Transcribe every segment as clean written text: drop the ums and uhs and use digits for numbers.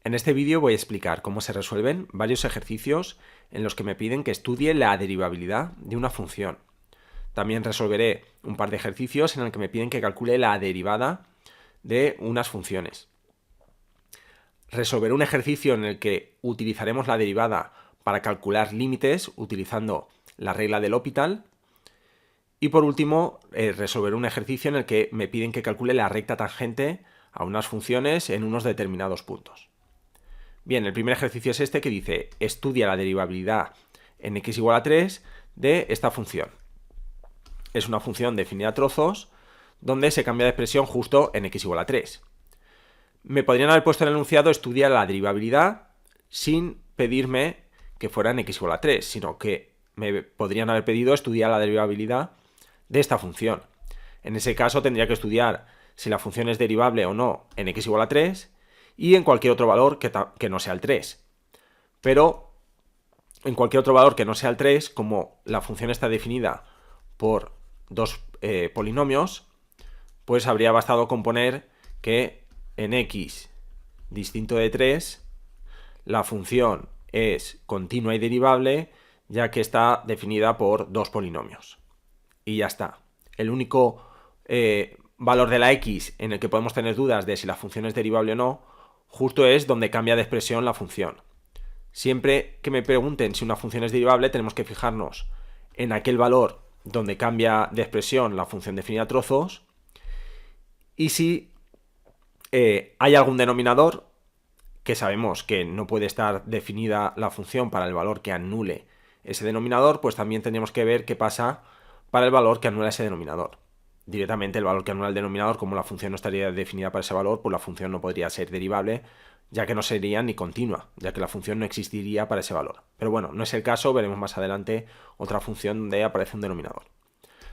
En este vídeo voy a explicar cómo se resuelven varios ejercicios en los que me piden que estudie la derivabilidad de una función. También resolveré un par de ejercicios en el que me piden que calcule la derivada de unas funciones. Resolveré un ejercicio en el que utilizaremos la derivada para calcular límites utilizando la regla del L'Hopital. Y por último, resolveré un ejercicio en el que me piden que calcule la recta tangente a unas funciones en unos determinados puntos. Bien, el primer ejercicio es este que dice: estudia la derivabilidad en x igual a 3 de esta función. Es una función definida a trozos donde se cambia de expresión justo en x igual a 3. Me podrían haber puesto en el enunciado estudia la derivabilidad sin pedirme que fuera en x igual a 3, sino que me podrían haber pedido estudiar la derivabilidad de esta función. En ese caso tendría que estudiar si la función es derivable o no en x igual a 3 y en cualquier otro valor que no sea el 3. Pero en cualquier otro valor que no sea el 3, como la función está definida por dos polinomios, pues habría bastado con poner que en x distinto de 3 la función es continua y derivable, ya que está definida por dos polinomios. Y ya está. El único valor de la x en el que podemos tener dudas de si la función es derivable o no, justo es donde cambia de expresión la función. Siempre que me pregunten si una función es derivable, tenemos que fijarnos en aquel valor donde cambia de expresión la función definida a trozos, y si hay algún denominador, que sabemos que no puede estar definida la función para el valor que anule ese denominador, pues también tendríamos que ver qué pasa para el valor que anula ese denominador. Directamente el valor que anula el denominador, como la función no estaría definida para ese valor, pues la función no podría ser derivable, ya que no sería ni continua, ya que la función no existiría para ese valor. Pero bueno, no es el caso, veremos más adelante otra función donde aparece un denominador.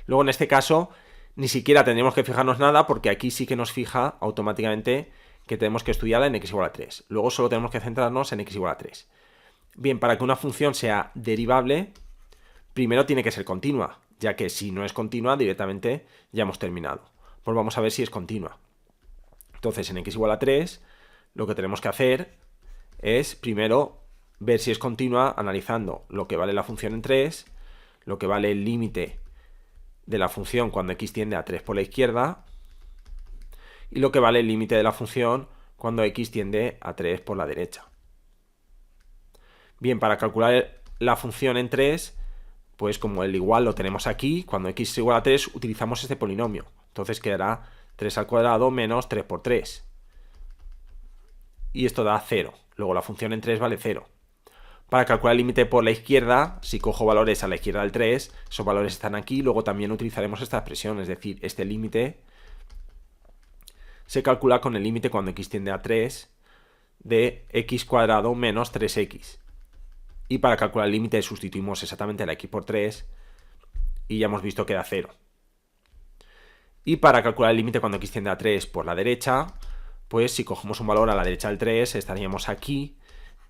Luego en este caso ni siquiera tendríamos que fijarnos nada, porque aquí sí que nos fija automáticamente que tenemos que estudiarla en x igual a 3. Luego solo tenemos que centrarnos en x igual a 3. Bien, para que una función sea derivable, primero tiene que ser continua, ya que si no es continua, directamente ya hemos terminado. Pues vamos a ver si es continua. Entonces, en x igual a 3, lo que tenemos que hacer es primero ver si es continua analizando lo que vale la función en 3, lo que vale el límite de la función cuando x tiende a 3 por la izquierda, y lo que vale el límite de la función cuando x tiende a 3 por la derecha. Bien, para calcular la función en 3, pues como el igual lo tenemos aquí, cuando x es igual a 3 utilizamos este polinomio. Entonces quedará 3 al cuadrado menos 3 por 3. Y esto da 0. Luego la función en 3 vale 0. Para calcular el límite por la izquierda, si cojo valores a la izquierda del 3, esos valores están aquí. Luego también utilizaremos esta expresión, es decir, este límite se calcula con el límite cuando x tiende a 3 de x cuadrado menos 3x. Y para calcular el límite sustituimos exactamente la x por 3 y ya hemos visto que da 0. Y para calcular el límite cuando x tiende a 3 por la derecha, pues si cogemos un valor a la derecha del 3 estaríamos aquí.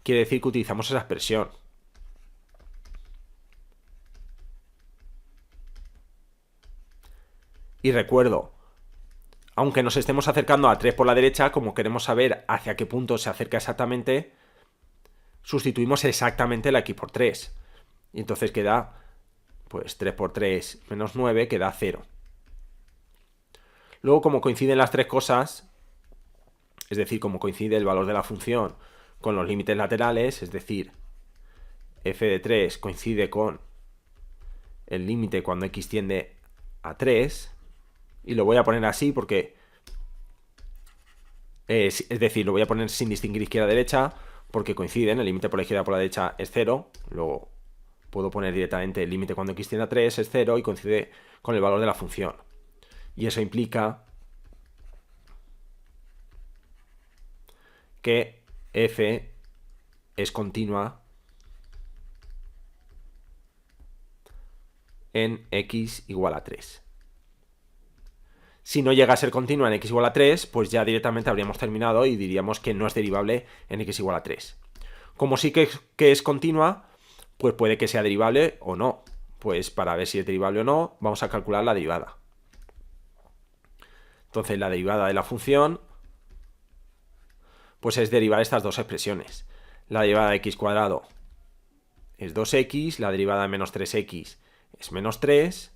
Quiere decir que utilizamos esa expresión. Y recuerdo, aunque nos estemos acercando a 3 por la derecha, como queremos saber hacia qué punto se acerca exactamente, sustituimos exactamente la x por 3. Y entonces queda, pues 3 por 3 menos 9, que da 0. Luego, como coinciden las tres cosas, es decir, como coincide el valor de la función con los límites laterales, es decir, f de 3 coincide con el límite cuando x tiende a 3, y lo voy a poner así porque, es decir, lo voy a poner sin distinguir izquierda-derecha, porque coinciden, el límite por la izquierda y por la derecha es 0, luego puedo poner directamente el límite cuando x tiende a 3 es 0 y coincide con el valor de la función. Y eso implica que f es continua en x igual a 3. Si no llega a ser continua en x igual a 3, pues ya directamente habríamos terminado y diríamos que no es derivable en x igual a 3. Como sí que es continua, pues puede que sea derivable o no. Pues para ver si es derivable o no, vamos a calcular la derivada. Entonces la derivada de la función pues es derivar estas dos expresiones. La derivada de x cuadrado es 2x, la derivada de menos 3x es menos 3,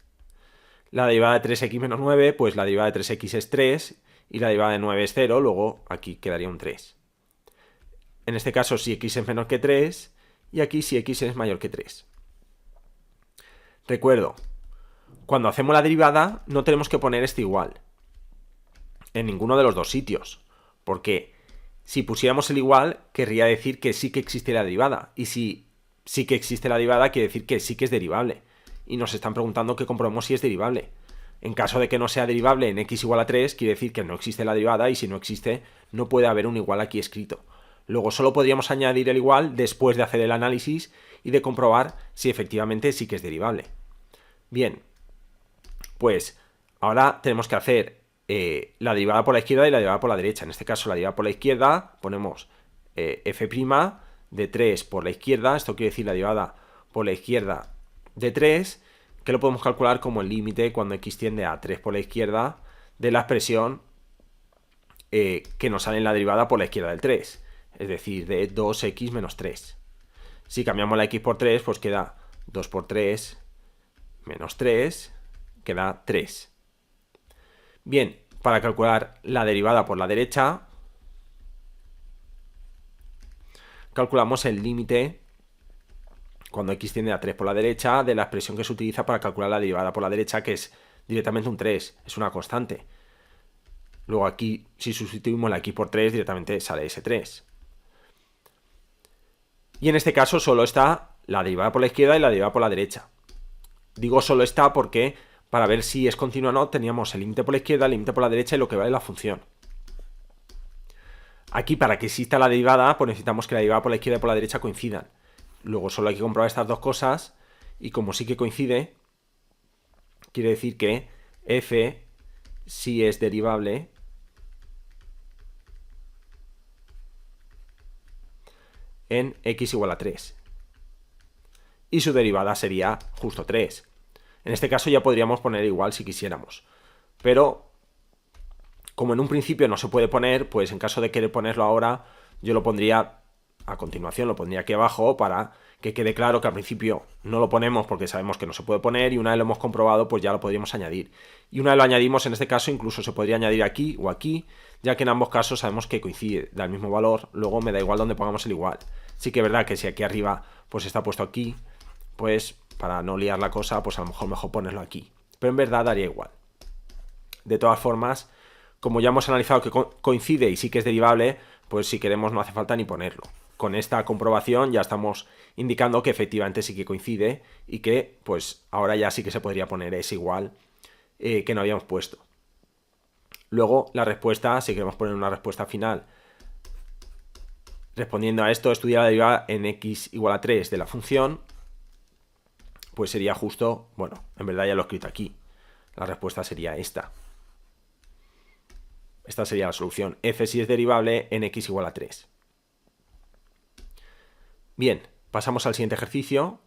la derivada de 3x menos 9, pues la derivada de 3x es 3 y la derivada de 9 es 0, luego aquí quedaría un 3. En este caso si x es menor que 3 y aquí si x es mayor que 3. Recuerdo, cuando hacemos la derivada no tenemos que poner este igual en ninguno de los dos sitios, porque si pusiéramos el igual querría decir que sí que existe la derivada, y si sí que existe la derivada quiere decir que sí que es derivable, y nos están preguntando que comprobemos si es derivable. En caso de que no sea derivable en x igual a 3, quiere decir que no existe la derivada, y si no existe no puede haber un igual aquí escrito. Luego solo podríamos añadir el igual después de hacer el análisis y de comprobar si efectivamente sí que es derivable. Bien, pues ahora tenemos que hacer la derivada por la izquierda y la derivada por la derecha. En este caso la derivada por la izquierda ponemos f' de 3 por la izquierda, esto quiere decir la derivada por la izquierda de 3, que lo podemos calcular como el límite cuando x tiende a 3 por la izquierda de la expresión que nos sale en la derivada por la izquierda del 3, es decir, de 2x menos 3. Si cambiamos la x por 3, pues queda 2 por 3 menos 3, queda 3. Bien, para calcular la derivada por la derecha, calculamos el límite cuando x tiende a 3 por la derecha de la expresión que se utiliza para calcular la derivada por la derecha, que es directamente un 3, es una constante. Luego aquí, si sustituimos la x por 3, directamente sale ese 3. Y en este caso solo está la derivada por la izquierda y la derivada por la derecha. Digo solo está porque para ver si es continua o no teníamos el límite por la izquierda, el límite por la derecha y lo que vale la función. Aquí para que exista la derivada pues necesitamos que la derivada por la izquierda y por la derecha coincidan. Luego solo hay que comprobar estas dos cosas y como sí que coincide, quiere decir que f sí es derivable en x igual a 3. Y su derivada sería justo 3. En este caso ya podríamos poner igual si quisiéramos. Pero, como en un principio no se puede poner, pues en caso de querer ponerlo ahora, yo lo pondría a continuación, lo pondría aquí abajo para que quede claro que al principio no lo ponemos porque sabemos que no se puede poner y una vez lo hemos comprobado, pues ya lo podríamos añadir. Y una vez lo añadimos, en este caso incluso se podría añadir aquí o aquí, ya que en ambos casos sabemos que coincide, da el mismo valor, luego me da igual donde pongamos el igual. Sí que es verdad que si aquí arriba pues está puesto aquí, pues para no liar la cosa, pues a lo mejor ponerlo aquí. Pero en verdad daría igual. De todas formas, como ya hemos analizado que coincide y sí que es derivable, pues si queremos no hace falta ni ponerlo. Con esta comprobación ya estamos indicando que efectivamente sí que coincide y que pues ahora ya sí que se podría poner es igual que no habíamos puesto. Luego la respuesta, si queremos poner una respuesta final respondiendo a esto, estudiar la derivada en x igual a 3 de la función, pues sería justo, bueno, en verdad ya lo he escrito aquí. La respuesta sería esta. Esta sería la solución. F si es derivable en x igual a 3. Bien, pasamos al siguiente ejercicio,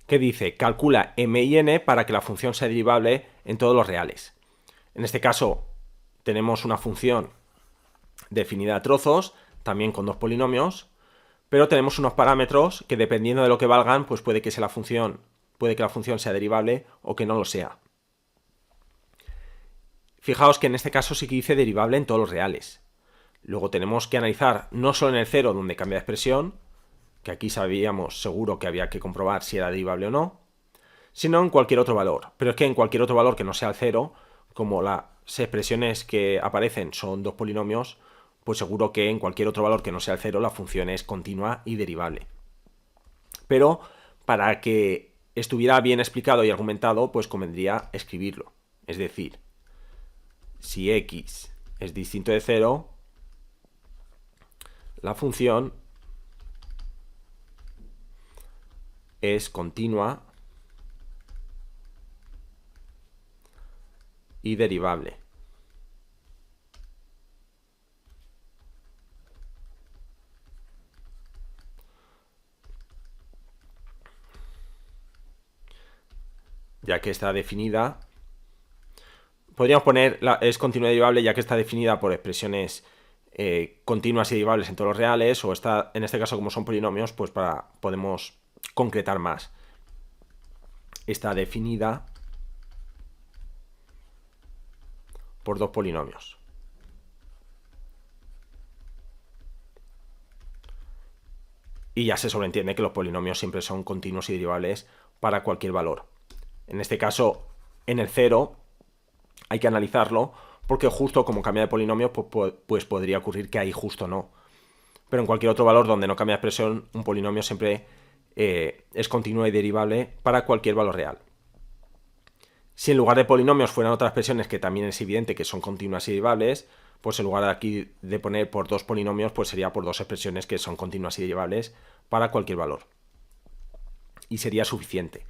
que dice, calcula m y n para que la función sea derivable en todos los reales. En este caso, tenemos una función definida a trozos, también con dos polinomios, pero tenemos unos parámetros que dependiendo de lo que valgan, pues puede que la función sea derivable o que no lo sea. Fijaos que en este caso sí que dice derivable en todos los reales. Luego tenemos que analizar no solo en el cero donde cambia de expresión, que aquí sabíamos seguro que había que comprobar si era derivable o no, sino en cualquier otro valor. Pero es que en cualquier otro valor que no sea el cero, como las expresiones que aparecen son dos polinomios, pues seguro que en cualquier otro valor que no sea el cero la función es continua y derivable. Pero para que estuviera bien explicado y argumentado, pues convendría escribirlo. Es decir, si x es distinto de 0, la función es continua y derivable. Ya que está definida Podríamos poner es continua y derivable ya que está definida por expresiones continuas y derivables en todos los reales, o está, en este caso como son polinomios, pues podemos concretar más. Está definida por dos polinomios. Y ya se sobreentiende que los polinomios siempre son continuos y derivables para cualquier valor. En este caso, en el 0 hay que analizarlo porque justo como cambia de polinomio, pues podría ocurrir que ahí justo no. Pero en cualquier otro valor donde no cambia de expresión, un polinomio siempre es continuo y derivable para cualquier valor real. Si en lugar de polinomios fueran otras expresiones que también es evidente que son continuas y derivables, pues en lugar de aquí de poner por dos polinomios, pues sería por dos expresiones que son continuas y derivables para cualquier valor. Y sería suficiente.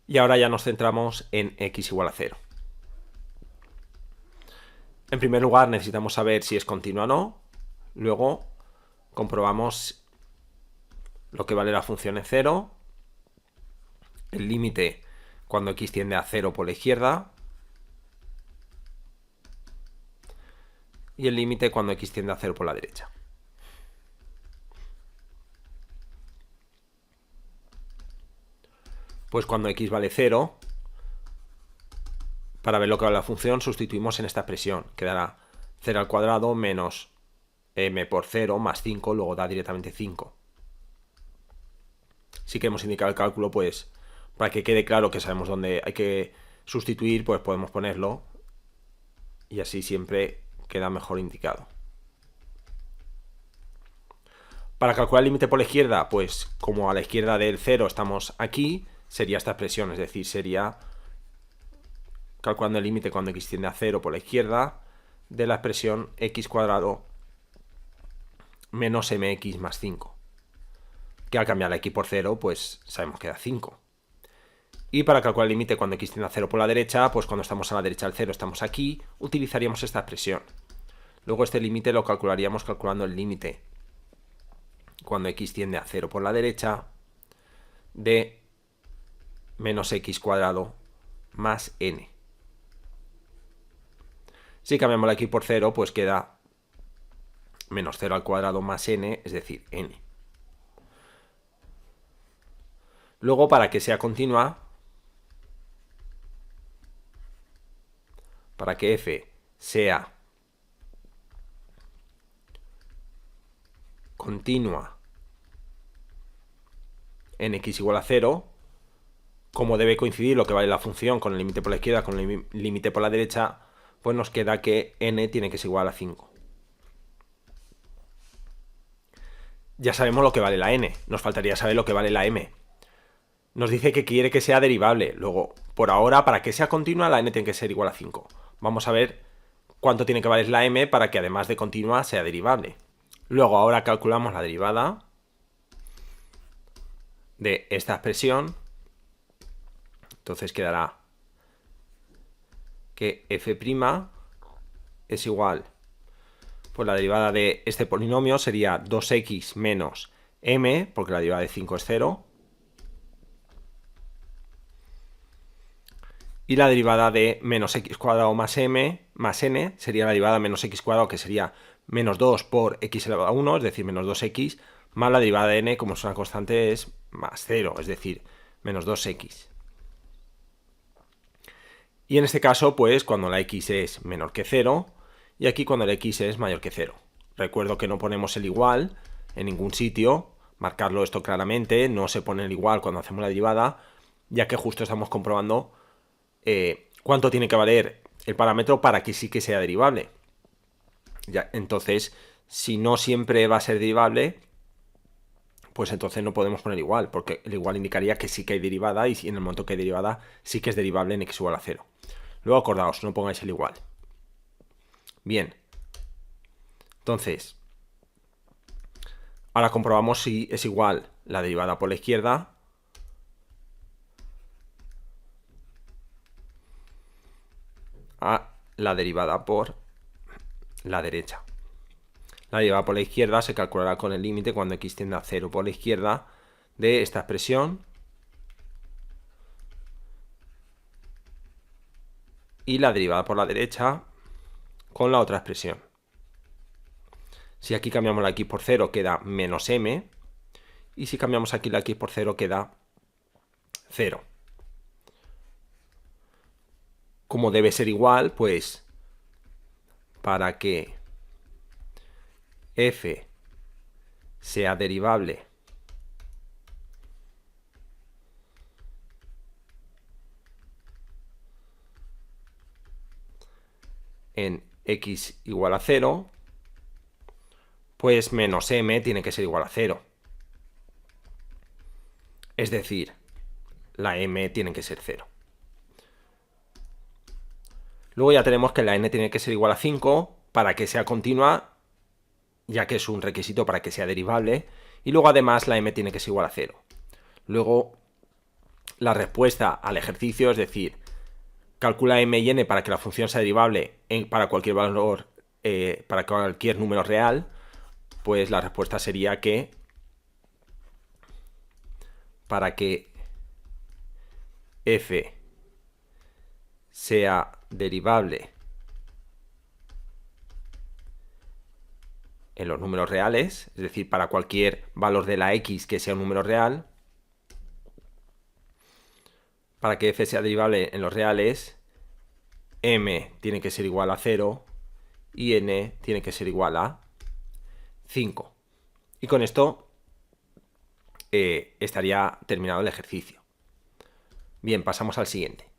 Y ahora ya nos centramos en x igual a 0. En primer lugar necesitamos saber si es continua o no. Luego comprobamos lo que vale la función en 0. El límite cuando x tiende a 0 por la izquierda. Y el límite cuando x tiende a 0 por la derecha. Pues cuando x vale 0, para ver lo que vale la función, sustituimos en esta expresión. Quedará 0 al cuadrado menos m por 0 más 5, luego da directamente 5. Si queremos indicar el cálculo, pues para que quede claro que sabemos dónde hay que sustituir, pues podemos ponerlo y así siempre queda mejor indicado. Para calcular el límite por la izquierda, pues como a la izquierda del 0 estamos aquí, sería esta expresión, es decir, sería calculando el límite cuando x tiende a 0 por la izquierda de la expresión x cuadrado menos mx más 5. Que al cambiar la x por 0, pues sabemos que da 5. Y para calcular el límite cuando x tiende a 0 por la derecha, pues cuando estamos a la derecha del 0 estamos aquí, utilizaríamos esta expresión. Luego este límite lo calcularíamos calculando el límite cuando x tiende a 0 por la derecha de menos x cuadrado más n. Si cambiamos la x por 0, pues queda menos 0 al cuadrado más n, es decir, n. Luego, para que sea continua, para que f sea continua en x igual a 0, como debe coincidir lo que vale la función con el límite por la izquierda con el límite por la derecha, pues nos queda que n tiene que ser igual a 5. Ya sabemos lo que vale la n, nos faltaría saber lo que vale la m. Nos dice que quiere que sea derivable. Luego, por ahora, para que sea continua, la n tiene que ser igual a 5. Vamos a ver cuánto tiene que valer la m para que además de continua sea derivable. Luego, ahora calculamos la derivada de esta expresión. Entonces quedará que f' es igual, pues la derivada de este polinomio sería 2x menos m, porque la derivada de 5 es 0. Y la derivada de menos x cuadrado más m más n sería la derivada de menos x cuadrado, que sería menos 2 por x elevado a 1, es decir, menos 2x, más la derivada de n, como es una constante, es más 0, es decir, menos 2x. Y en este caso, pues cuando la x es menor que 0, y aquí cuando la x es mayor que 0. Recuerdo que no ponemos el igual en ningún sitio, marcarlo esto claramente, no se pone el igual cuando hacemos la derivada, ya que justo estamos comprobando cuánto tiene que valer el parámetro para que sí que sea derivable. Ya, entonces, si no siempre va a ser derivable, pues entonces no podemos poner igual, porque el igual indicaría que sí que hay derivada, y en el momento que hay derivada sí que es derivable en x igual a 0. Luego acordaos, no pongáis el igual. Bien. Entonces, ahora comprobamos si es igual la derivada por la izquierda a la derivada por la derecha. La derivada por la izquierda se calculará con el límite cuando x tiende a 0 por la izquierda de esta expresión y la derivada por la derecha con la otra expresión. Si aquí cambiamos la x por 0 queda menos m, y si cambiamos aquí la x por 0 queda 0. Como debe ser igual, pues para que f sea derivable en x igual a 0, pues menos m tiene que ser igual a 0. Es decir, la m tiene que ser 0. Luego ya tenemos que la n tiene que ser igual a 5 para que sea continua, ya que es un requisito para que sea derivable. Y luego además la m tiene que ser igual a 0. Luego la respuesta al ejercicio, es decir, calcula m y n para que la función sea derivable para cualquier valor, para cualquier número real, pues la respuesta sería que para que f sea derivable en los números reales, es decir, para cualquier valor de la x que sea un número real, para que f sea derivable en los reales, m tiene que ser igual a 0 y n tiene que ser igual a 5. Y con esto estaría terminado el ejercicio. Bien, pasamos al siguiente.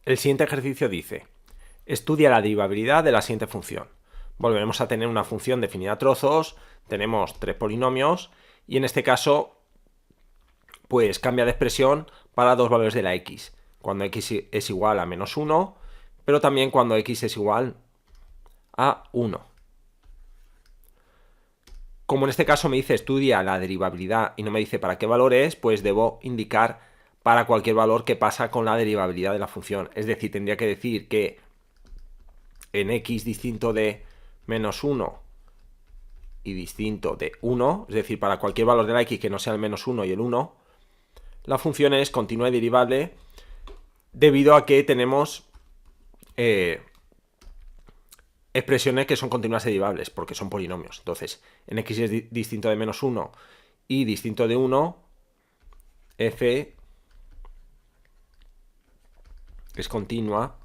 El siguiente ejercicio dice: estudia la derivabilidad de la siguiente función. Volveremos a tener una función definida a trozos, tenemos 3 polinomios y en este caso pues cambia de expresión para dos valores de la x, cuando x es igual a menos 1, pero también cuando x es igual a 1. Como en este caso me dice estudia la derivabilidad y no me dice para qué valor es, pues debo indicar para cualquier valor que pasa con la derivabilidad de la función. Es decir, tendría que decir que en x distinto de menos 1 y distinto de 1, es decir, para cualquier valor de la x que no sea el menos 1 y el 1, la función es continua y derivable debido a que tenemos expresiones que son continuas y derivables, porque son polinomios. Entonces, en x es distinto de menos 1 y distinto de 1, f es continua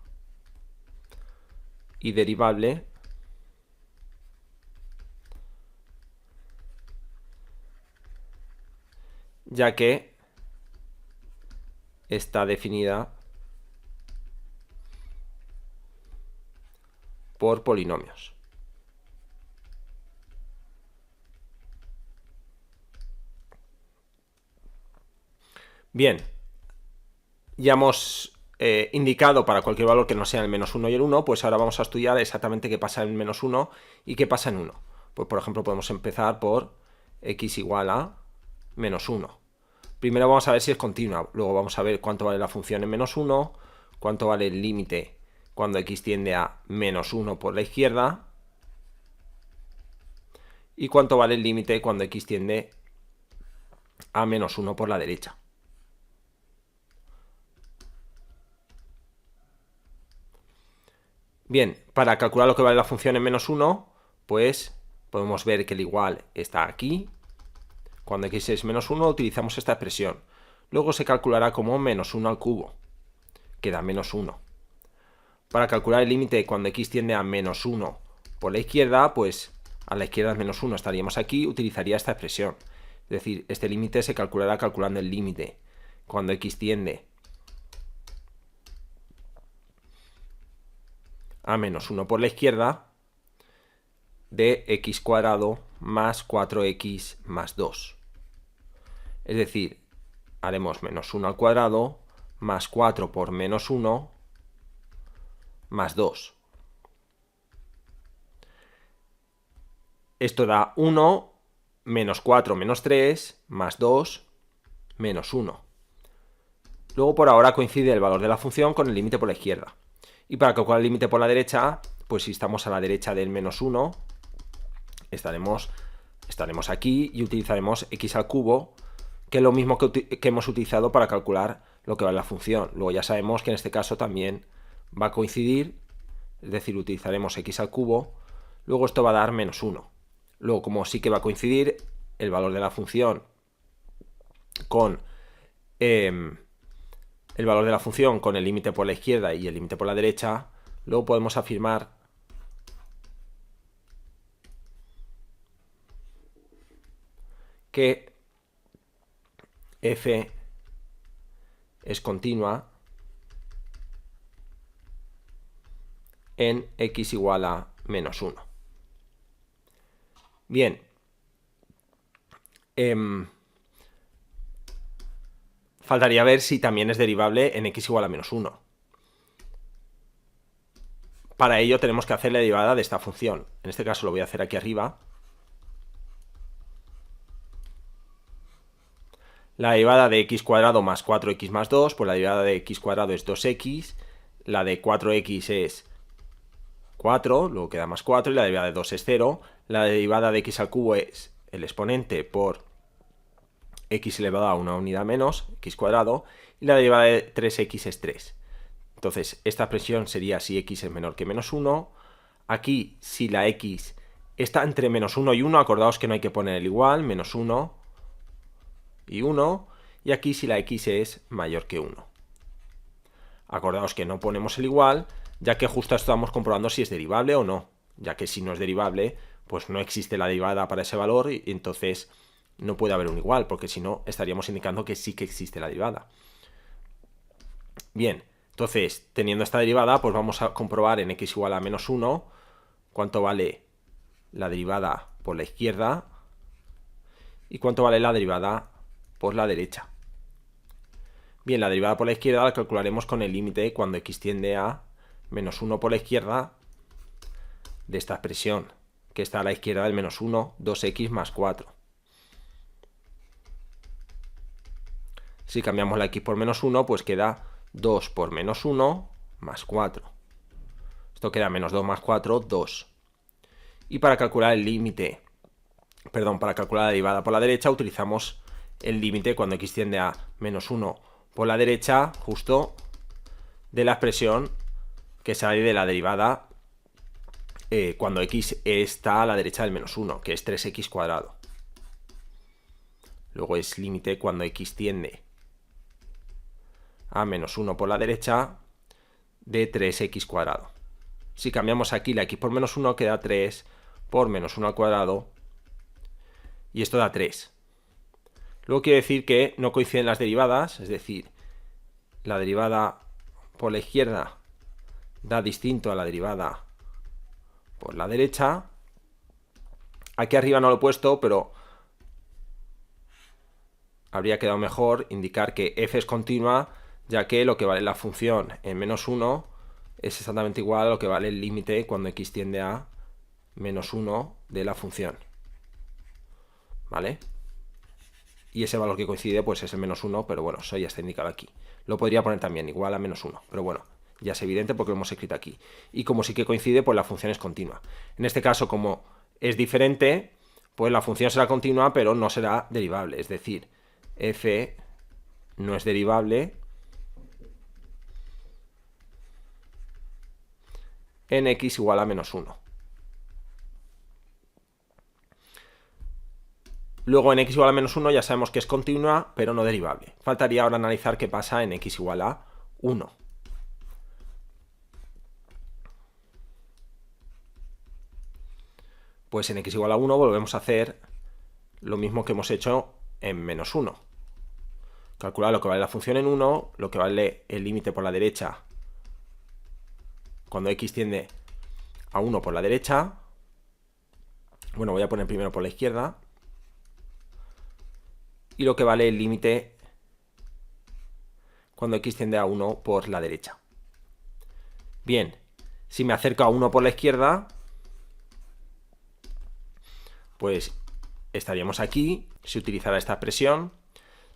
y derivable ya que está definida por polinomios. Bien, ya hemos indicado para cualquier valor que no sea el menos 1 y el 1, pues ahora vamos a estudiar exactamente qué pasa en menos 1 y qué pasa en 1. Pues por ejemplo podemos empezar por x igual a menos 1. Primero vamos a ver si es continua, luego vamos a ver cuánto vale la función en menos 1, cuánto vale el límite cuando x tiende a menos 1 por la izquierda y cuánto vale el límite cuando x tiende a menos 1 por la derecha. Bien, para calcular lo que vale la función en menos 1, pues podemos ver que el igual está aquí. Cuando x es menos 1 utilizamos esta expresión. Luego se calculará como menos 1 al cubo. Queda menos 1. Para calcular el límite cuando x tiende a menos 1 por la izquierda, pues a la izquierda es menos 1, estaríamos aquí, utilizaría esta expresión. Es decir, este límite se calculará calculando el límite cuando x tiende a menos 1 por la izquierda de x cuadrado más 4x más 2. Es decir, haremos menos 1 al cuadrado más 4 por menos 1 más 2. Esto da 1, menos 4 menos 3, más 2, menos 1. Luego por ahora coincide el valor de la función con el límite por la izquierda. Y para calcular el límite por la derecha, pues si estamos a la derecha del menos 1, estaremos aquí y utilizaremos x al cubo, que es lo mismo que hemos utilizado para calcular lo que vale la función. Luego ya sabemos que en este caso también va a coincidir, es decir, utilizaremos x al cubo, luego esto va a dar menos 1. Luego, como sí que va a coincidir el valor de la función con el valor de la función con el límite por la izquierda y el límite por la derecha, luego podemos afirmar que f es continua en x igual a menos 1. Bien, faltaría ver si también es derivable en x igual a menos 1. Para ello tenemos que hacer la derivada de esta función. En este caso lo voy a hacer aquí arriba. La derivada de x cuadrado más 4x más 2, pues la derivada de x cuadrado es 2x, la de 4x es 4, luego queda más 4 y la derivada de 2 es 0. La derivada de x al cubo es el exponente por x elevado a una unidad menos, x cuadrado, y la derivada de 3x es 3. Entonces, esta expresión sería si x es menor que menos 1. Aquí, si la x está entre menos 1 y 1, acordaos que no hay que poner el igual, menos 1 y 1. Y aquí si la x es mayor que 1. Acordaos que no ponemos el igual, ya que justo estamos comprobando si es derivable o no. Ya que si no es derivable, pues no existe la derivada para ese valor y entonces no puede haber un igual, porque si no estaríamos indicando que sí que existe la derivada. Bien, entonces, teniendo esta derivada, pues vamos a comprobar en x igual a menos 1 cuánto vale la derivada por la izquierda y cuánto vale la derivada por la derecha. Bien, la derivada por la izquierda la calcularemos con el límite cuando x tiende a menos 1 por la izquierda de esta expresión, que está a la izquierda del menos 1, 2x más 4. Si cambiamos la x por menos 1, pues queda 2 por menos 1 más 4. Esto queda menos 2 más 4, 2. Y para calcular el límite, para calcular la derivada por la derecha, utilizamos el límite cuando x tiende a menos 1 por la derecha, justo de la expresión que sale de la derivada cuando x está a la derecha del menos 1, que es 3x cuadrado. Luego es límite cuando x tiende a menos 1 por la derecha de 3x cuadrado. Si cambiamos aquí la x por menos 1, queda 3 por menos 1 al cuadrado, y esto da 3. Luego quiere decir que no coinciden las derivadas, es decir, la derivada por la izquierda da distinto a la derivada por la derecha. Aquí arriba no lo he puesto, pero habría quedado mejor indicar que f es continua, ya que lo que vale la función en menos 1 es exactamente igual a lo que vale el límite cuando x tiende a menos 1 de la función. ¿Vale? Y ese valor que coincide pues es el menos 1, pero bueno, eso ya está indicado aquí. Lo podría poner también igual a menos 1, pero bueno, ya es evidente porque lo hemos escrito aquí. Y como sí que coincide, pues la función es continua. En este caso, como es diferente, pues la función será continua, pero no será derivable. Es decir, f no es derivable en x igual a menos 1. Luego en x igual a menos 1 ya sabemos que es continua, pero no derivable. Faltaría ahora analizar qué pasa en x igual a 1. Pues en x igual a 1 volvemos a hacer lo mismo que hemos hecho en menos 1. Calcular lo que vale la función en 1, lo que vale el límite por la derecha cuando x tiende a 1 por la derecha. Bueno, voy a poner primero por la izquierda. Y lo que vale el límite cuando x tiende a 1 por la derecha. Bien, si me acerco a 1 por la izquierda, pues estaríamos aquí, si utilizara esta expresión.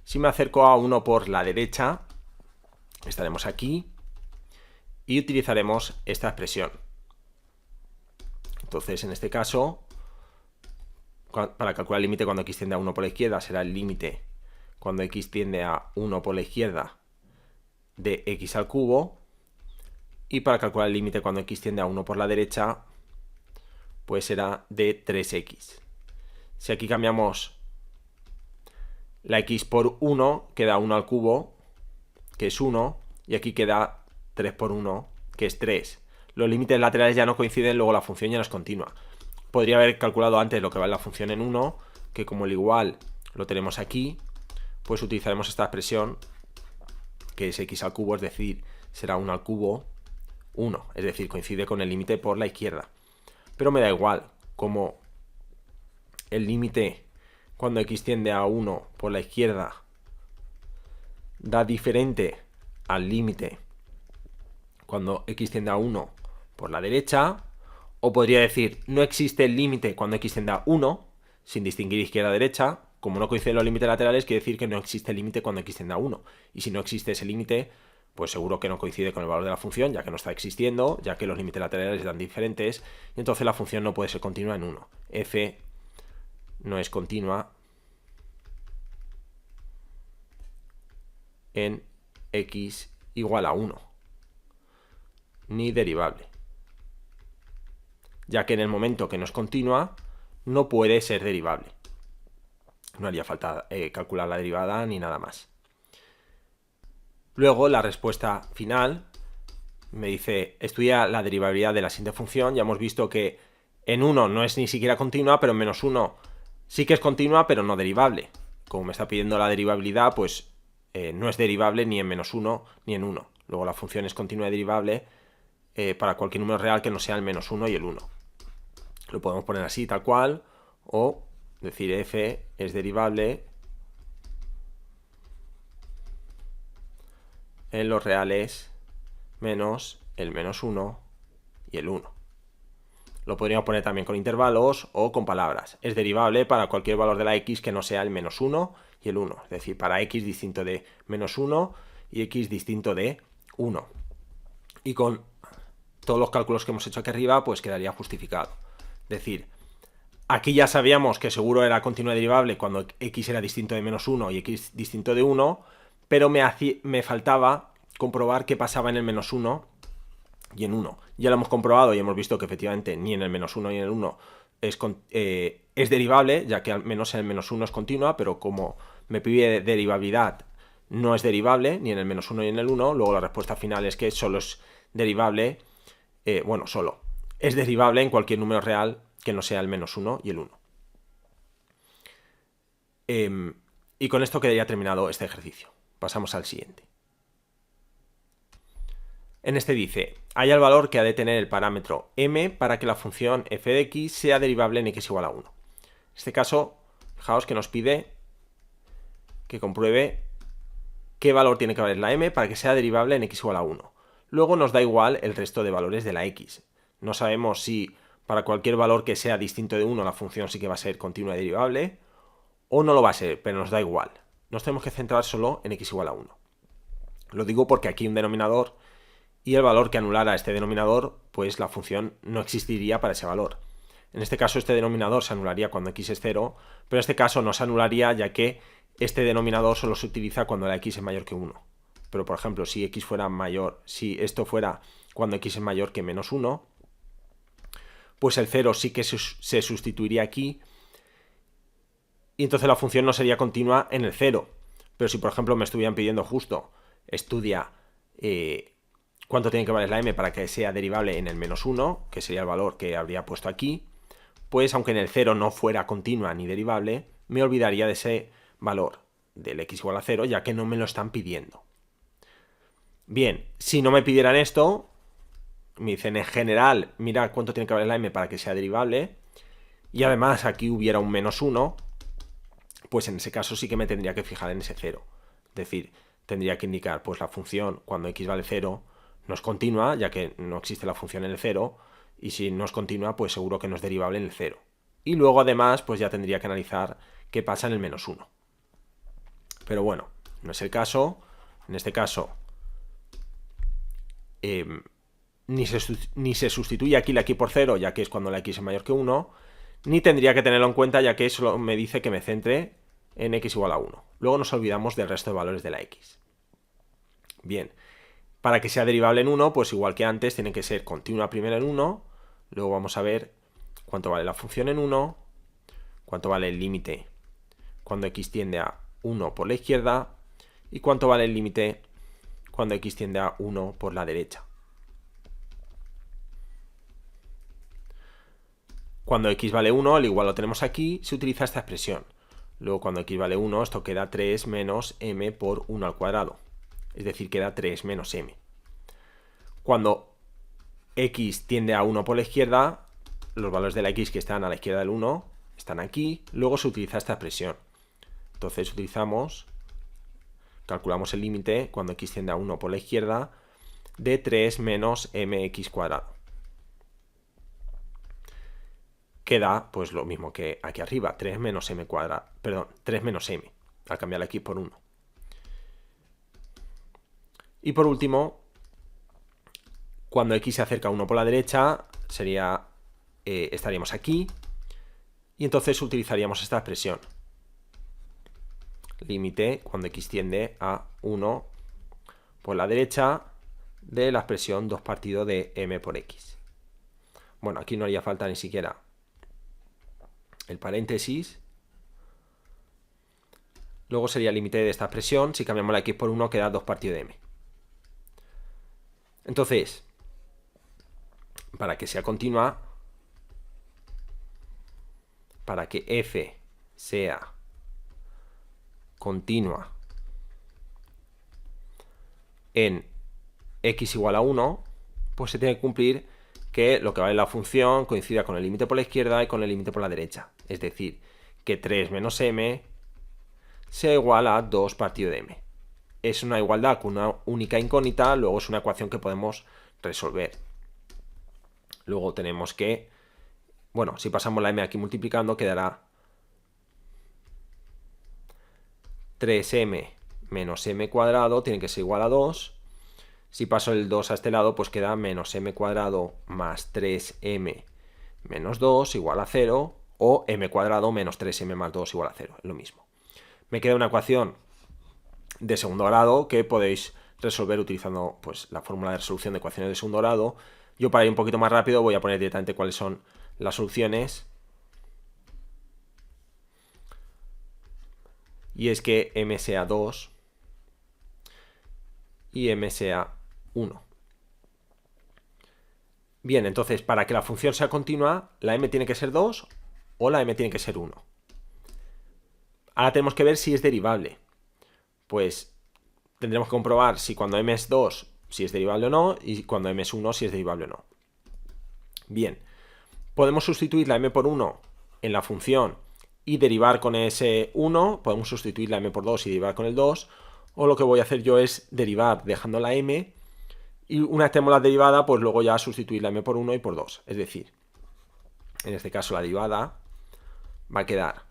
Si me acerco a 1 por la derecha, estaremos aquí y utilizaremos esta expresión. Entonces, en este caso, para calcular el límite cuando x tiende a 1 por la izquierda, será el límite cuando x tiende a 1 por la izquierda de x al cubo. Y para calcular el límite cuando x tiende a 1 por la derecha, pues será de 3x. Si aquí cambiamos la x por 1, queda 1 al cubo, que es 1, y aquí queda 3 por 1, que es 3. Los límites laterales ya no coinciden, luego la función ya no es continua. Podría haber calculado antes lo que vale la función en 1, que como el igual lo tenemos aquí, pues utilizaremos esta expresión, que es x al cubo, es decir, será 1 al cubo, 1, es decir, coincide con el límite por la izquierda. Pero me da igual, como el límite cuando x tiende a 1 por la izquierda da diferente al límite cuando x tiende a 1 por la derecha, o podría decir, no existe el límite cuando x tiende a 1, sin distinguir izquierda-derecha. Como no coinciden los límites laterales, quiere decir que no existe el límite cuando x tiende a 1. Y si no existe ese límite, pues seguro que no coincide con el valor de la función, ya que no está existiendo, ya que los límites laterales están diferentes, y entonces la función no puede ser continua en 1. F no es continua en x igual a 1, ni derivable, ya que en el momento que no es continua, no puede ser derivable. No haría falta calcular la derivada ni nada más. Luego, la respuesta final me dice, estudia la derivabilidad de la siguiente función. Ya hemos visto que en 1 no es ni siquiera continua, pero en menos 1 sí que es continua, pero no derivable. Como me está pidiendo la derivabilidad, pues no es derivable ni en menos 1 ni en 1. Luego la función es continua y derivable para cualquier número real que no sea el menos 1 y el 1. Lo podemos poner así, tal cual, o decir f es derivable en los reales menos el menos 1 y el 1. Lo podríamos poner también con intervalos o con palabras. Es derivable para cualquier valor de la x que no sea el menos 1 y el 1. Es decir, para x distinto de menos 1 y x distinto de 1. Y con todos los cálculos que hemos hecho aquí arriba, pues quedaría justificado. Es decir, aquí ya sabíamos que seguro era continua derivable cuando x era distinto de menos 1 y x distinto de 1, pero me faltaba comprobar qué pasaba en el menos 1 y en 1. Ya lo hemos comprobado y hemos visto que efectivamente ni en el menos 1 ni en el 1 es derivable, ya que al menos en el menos 1 es continua, pero como me pide derivabilidad, no es derivable ni en el menos 1 ni en el 1. Luego la respuesta final es que solo es derivable, solo es derivable en cualquier número real que no sea el menos 1 y el 1. Y con esto quedaría terminado este ejercicio. Pasamos al siguiente. En este dice, halla el valor que ha de tener el parámetro m para que la función f de x sea derivable en x igual a 1. En este caso, fijaos que nos pide que compruebe qué valor tiene que valer la m para que sea derivable en x igual a 1. Luego nos da igual el resto de valores de la x. No sabemos si para cualquier valor que sea distinto de 1 la función sí que va a ser continua y derivable, o no lo va a ser, pero nos da igual. Nos tenemos que centrar solo en x igual a 1. Lo digo porque aquí hay un denominador y el valor que anulara este denominador, pues la función no existiría para ese valor. En este caso este denominador se anularía cuando x es 0, pero en este caso no se anularía ya que este denominador solo se utiliza cuando la x es mayor que 1. Pero por ejemplo, si x fuera mayor, si esto fuera cuando x es mayor que menos 1, pues el 0 sí que se sustituiría aquí y entonces la función no sería continua en el 0. Pero si por ejemplo me estuvieran pidiendo justo, estudia cuánto tiene que valer la m para que sea derivable en el menos 1, que sería el valor que habría puesto aquí, pues aunque en el 0 no fuera continua ni derivable, me olvidaría de ese valor del x igual a 0, ya que no me lo están pidiendo. Bien, si no me pidieran esto, me dicen en general, mira cuánto tiene que valer la m para que sea derivable, y además aquí hubiera un menos 1, pues en ese caso sí que me tendría que fijar en ese 0. Es decir, tendría que indicar, pues la función cuando x vale 0 no es continua, ya que no existe la función en el 0, y si no es continua, pues seguro que no es derivable en el 0. Y luego además, pues ya tendría que analizar qué pasa en el menos 1. Pero bueno, no es el caso. En este caso, ni se sustituye aquí la x por 0, ya que es cuando la x es mayor que 1, ni tendría que tenerlo en cuenta, ya que solo me dice que me centre en x igual a 1. Luego nos olvidamos del resto de valores de la x. Bien, Para que sea derivable en 1, pues igual que antes, tiene que ser continua primero en 1, luego vamos a ver cuánto vale la función en 1, cuánto vale el límite cuando x tiende a 1 por la izquierda y cuánto vale el límite cuando x tiende a 1 por la derecha. Cuando x vale 1, al igual lo tenemos aquí, se utiliza esta expresión. Luego cuando x vale 1, esto queda 3 menos m por 1 al cuadrado. Es decir, queda 3 menos m. Cuando x tiende a 1 por la izquierda, los valores de la x que están a la izquierda del 1 están aquí. Luego se utiliza esta expresión. Entonces calculamos el límite cuando x tiende a 1 por la izquierda de 3 menos mx cuadrado. Queda pues lo mismo que aquí arriba, 3 menos m cuadrado, perdón, 3 menos m, al cambiar la x por 1. Y por último, cuando x se acerca a 1 por la derecha, estaríamos aquí, y entonces utilizaríamos esta expresión. Límite cuando x tiende a 1 por la derecha de la expresión 2 partido de m por x. Bueno, aquí no haría falta ni siquiera el paréntesis. Luego sería el límite de esta expresión. Si cambiamos la x por 1 queda 2 partido de m. Entonces, para que sea continua, para que f sea continua en x igual a 1, pues se tiene que cumplir que lo que vale la función coincida con el límite por la izquierda y con el límite por la derecha. Es decir, que 3 menos m sea igual a 2 partido de m. Es una igualdad con una única incógnita, luego es una ecuación que podemos resolver. Luego tenemos que, bueno, si pasamos la m aquí multiplicando, quedará 3m menos m cuadrado, tiene que ser igual a 2. Si paso el 2 a este lado, pues queda menos m cuadrado más 3m menos 2 igual a 0, o m cuadrado menos 3m más 2 igual a 0, es lo mismo. Me queda una ecuación de segundo grado que podéis resolver utilizando pues, la fórmula de resolución de ecuaciones de segundo grado. Yo, para ir un poquito más rápido, voy a poner directamente cuáles son las soluciones. Y es que m sea 2 y m sea 1. Bien, entonces, para que la función sea continua, la m tiene que ser 2 o la m tiene que ser 1. Ahora tenemos que ver si es derivable. Pues tendremos que comprobar si cuando m es 2 si es derivable o no, y cuando m es 1 si es derivable o no. Bien, podemos sustituir la m por 1 en la función y derivar con ese 1, podemos sustituir la m por 2 y derivar con el 2, o lo que voy a hacer yo es derivar dejando la m, y una vez tenemos la derivada, pues luego ya sustituir la m por 1 y por 2. Es decir, en este caso la derivada va a quedar,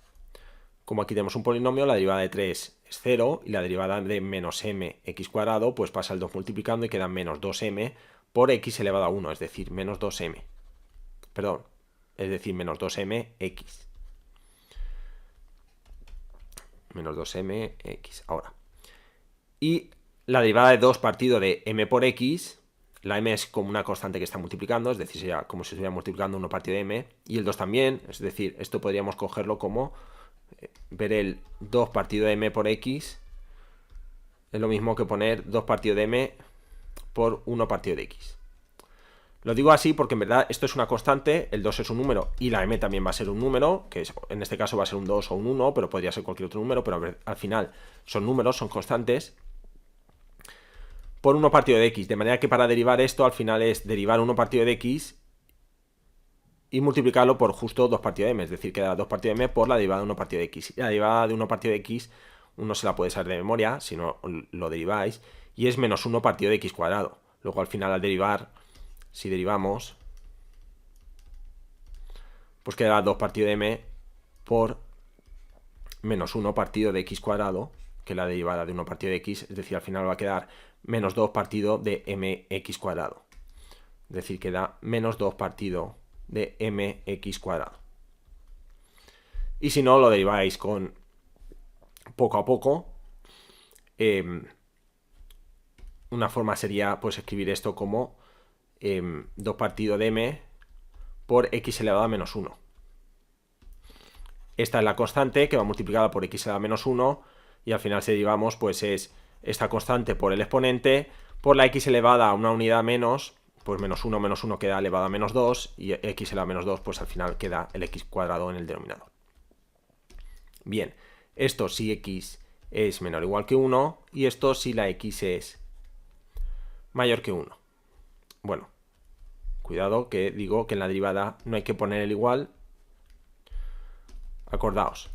como aquí tenemos un polinomio, la derivada de 3 es 0, y la derivada de menos mx cuadrado, pues pasa el 2 multiplicando y queda menos 2m por x elevado a 1, es decir, menos 2m. Perdón, es decir, menos 2mx. Menos 2mx. Ahora. Y la derivada de 2 partido de m por x, la m es como una constante que está multiplicando, es decir, sería como si estuviera multiplicando 1 partido de m, y el 2 también, es decir, esto podríamos cogerlo como ver el 2 partido de m por x, es lo mismo que poner 2 partido de m por 1 partido de x. Lo digo así porque en verdad esto es una constante, el 2 es un número y la m también va a ser un número, que en este caso va a ser un 2 o un 1, pero podría ser cualquier otro número, pero al final son números, son constantes, por 1 partido de x. De manera que para derivar esto al final es derivar 1 partido de x y multiplicarlo por justo 2 partido de m, es decir, queda 2 partido de m por la derivada de 1 partido de x. Y la derivada de 1 partido de x uno se la puede saber de memoria, si no lo deriváis, y es menos 1 partido de x cuadrado. Luego al final al derivar, si derivamos, pues quedará 2 partido de m por menos 1 partido de x cuadrado, que es la derivada de 1 partido de x, es decir, al final va a quedar menos 2 partido de mx cuadrado. Es decir, queda menos 2 partido de mx cuadrado. Y si no, lo deriváis con poco a poco, una forma sería pues escribir esto como 2 partido de m por x elevado a menos 1. Esta es la constante que va multiplicada por x elevado a menos 1 y al final si derivamos pues es esta constante por el exponente por la x elevada a una unidad menos, pues menos 1 queda elevado a menos 2 y x elevado a menos 2 pues al final queda el x cuadrado en el denominador. Bien, esto si x es menor o igual que 1 y esto si la x es mayor que 1. Bueno, cuidado que digo que en la derivada no hay que poner el igual. Acordaos,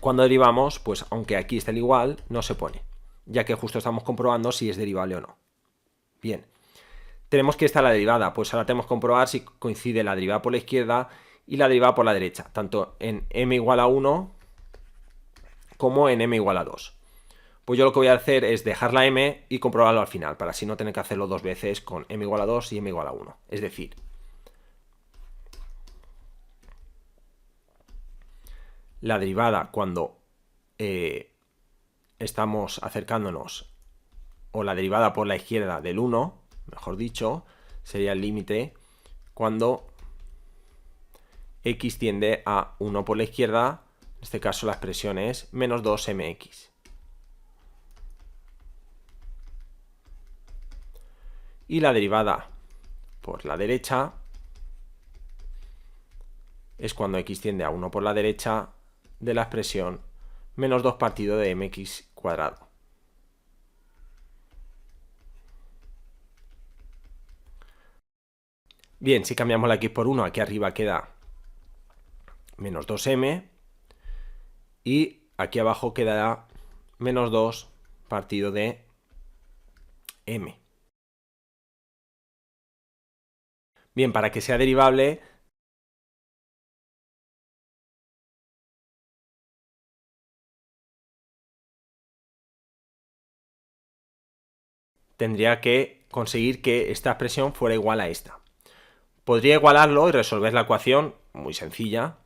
cuando derivamos, pues aunque aquí esté el igual, no se pone, ya que justo estamos comprobando si es derivable o no. Bien, tenemos que esta es la derivada, pues ahora tenemos que comprobar si coincide la derivada por la izquierda y la derivada por la derecha, tanto en m igual a 1 como en m igual a 2. Pues yo lo que voy a hacer es dejar la m y comprobarlo al final, para así no tener que hacerlo dos veces con m igual a 2 y m igual a 1. Es decir, la derivada cuando estamos acercándonos, o la derivada por la izquierda del 1, mejor dicho, sería el límite cuando x tiende a 1 por la izquierda, en este caso la expresión es menos 2mx. Y la derivada por la derecha es cuando x tiende a 1 por la derecha de la expresión menos 2 partido de mx cuadrado. Bien, si cambiamos la x por 1, aquí arriba queda menos 2m y aquí abajo quedará menos 2 partido de m. Bien, para que sea derivable tendría que conseguir que esta expresión fuera igual a esta. Podría igualarlo y resolver la ecuación, muy sencilla,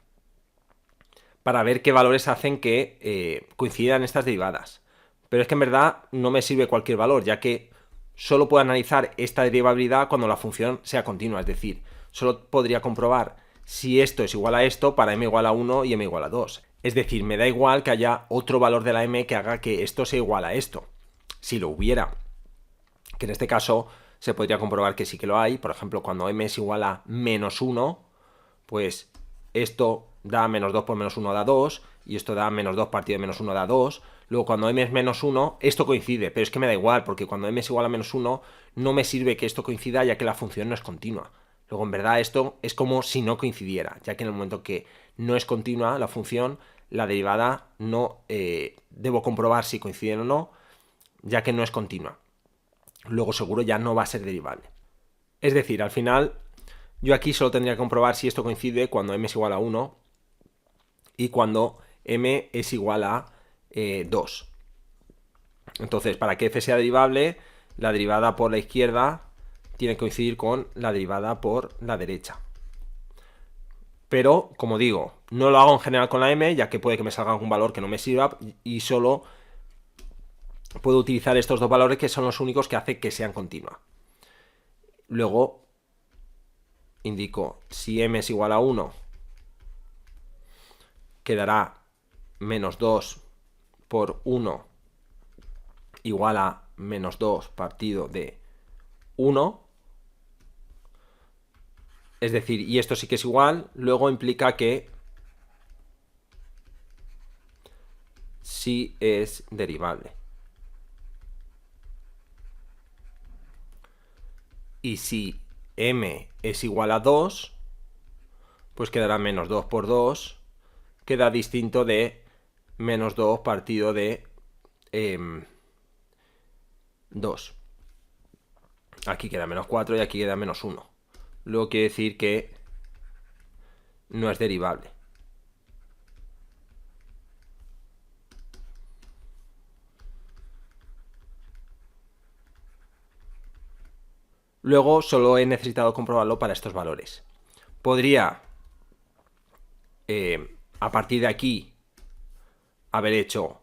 para ver qué valores hacen que coincidan estas derivadas. Pero es que en verdad no me sirve cualquier valor, ya que solo puedo analizar esta derivabilidad cuando la función sea continua, es decir, solo podría comprobar si esto es igual a esto para m igual a 1 y m igual a 2. Es decir, me da igual que haya otro valor de la m que haga que esto sea igual a esto. Si lo hubiera, que en este caso se podría comprobar que sí que lo hay. Por ejemplo, cuando m es igual a menos 1, pues esto da menos 2 por menos 1 da 2, y esto da menos 2 partido de menos 1 da 2. Luego cuando m es menos 1, esto coincide, pero es que me da igual, porque cuando m es igual a menos 1, no me sirve que esto coincida, ya que la función no es continua. Luego, en verdad, esto es como si no coincidiera, ya que en el momento que no es continua la función, la derivada no debo comprobar si coinciden o no, ya que no es continua. Luego seguro ya no va a ser derivable. Es decir, al final yo aquí solo tendría que comprobar si esto coincide cuando m es igual a 1 y cuando m es igual a 2. Entonces, para que f sea derivable, la derivada por la izquierda tiene que coincidir con la derivada por la derecha. Pero, como digo, no lo hago en general con la m, ya que puede que me salga algún valor que no me sirva, y solo puedo utilizar estos dos valores que son los únicos que hacen que sean continuas. Luego indico, si m es igual a 1, quedará menos 2 por 1 igual a menos 2 partido de 1. Es decir, y esto sí que es igual, luego implica que sí es derivable. Y si m es igual a 2, pues quedará menos 2 por 2, queda distinto de menos 2 partido de 2. Aquí queda menos 4 y aquí queda menos 1. Luego quiere decir que no es derivable. Luego solo he necesitado comprobarlo para estos valores. Podría, a partir de aquí, haber hecho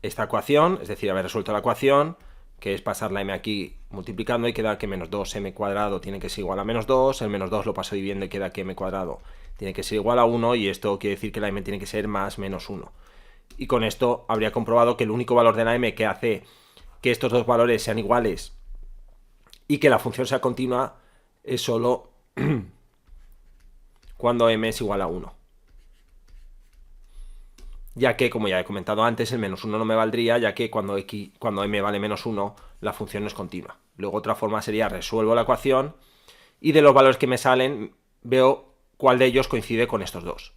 esta ecuación, es decir, haber resuelto la ecuación, que es pasar la m aquí multiplicando y queda que menos 2m cuadrado tiene que ser igual a menos 2, el menos 2 lo paso dividiendo y queda que m cuadrado tiene que ser igual a 1, y esto quiere decir que la m tiene que ser más menos 1. Y con esto habría comprobado que el único valor de la m que hace que estos dos valores sean iguales y que la función sea continua es solo cuando m es igual a 1. Ya que, como ya he comentado antes, el menos 1 no me valdría, ya que cuando m vale menos 1, la función no es continua. Luego otra forma sería resuelvo la ecuación y de los valores que me salen veo cuál de ellos coincide con estos dos.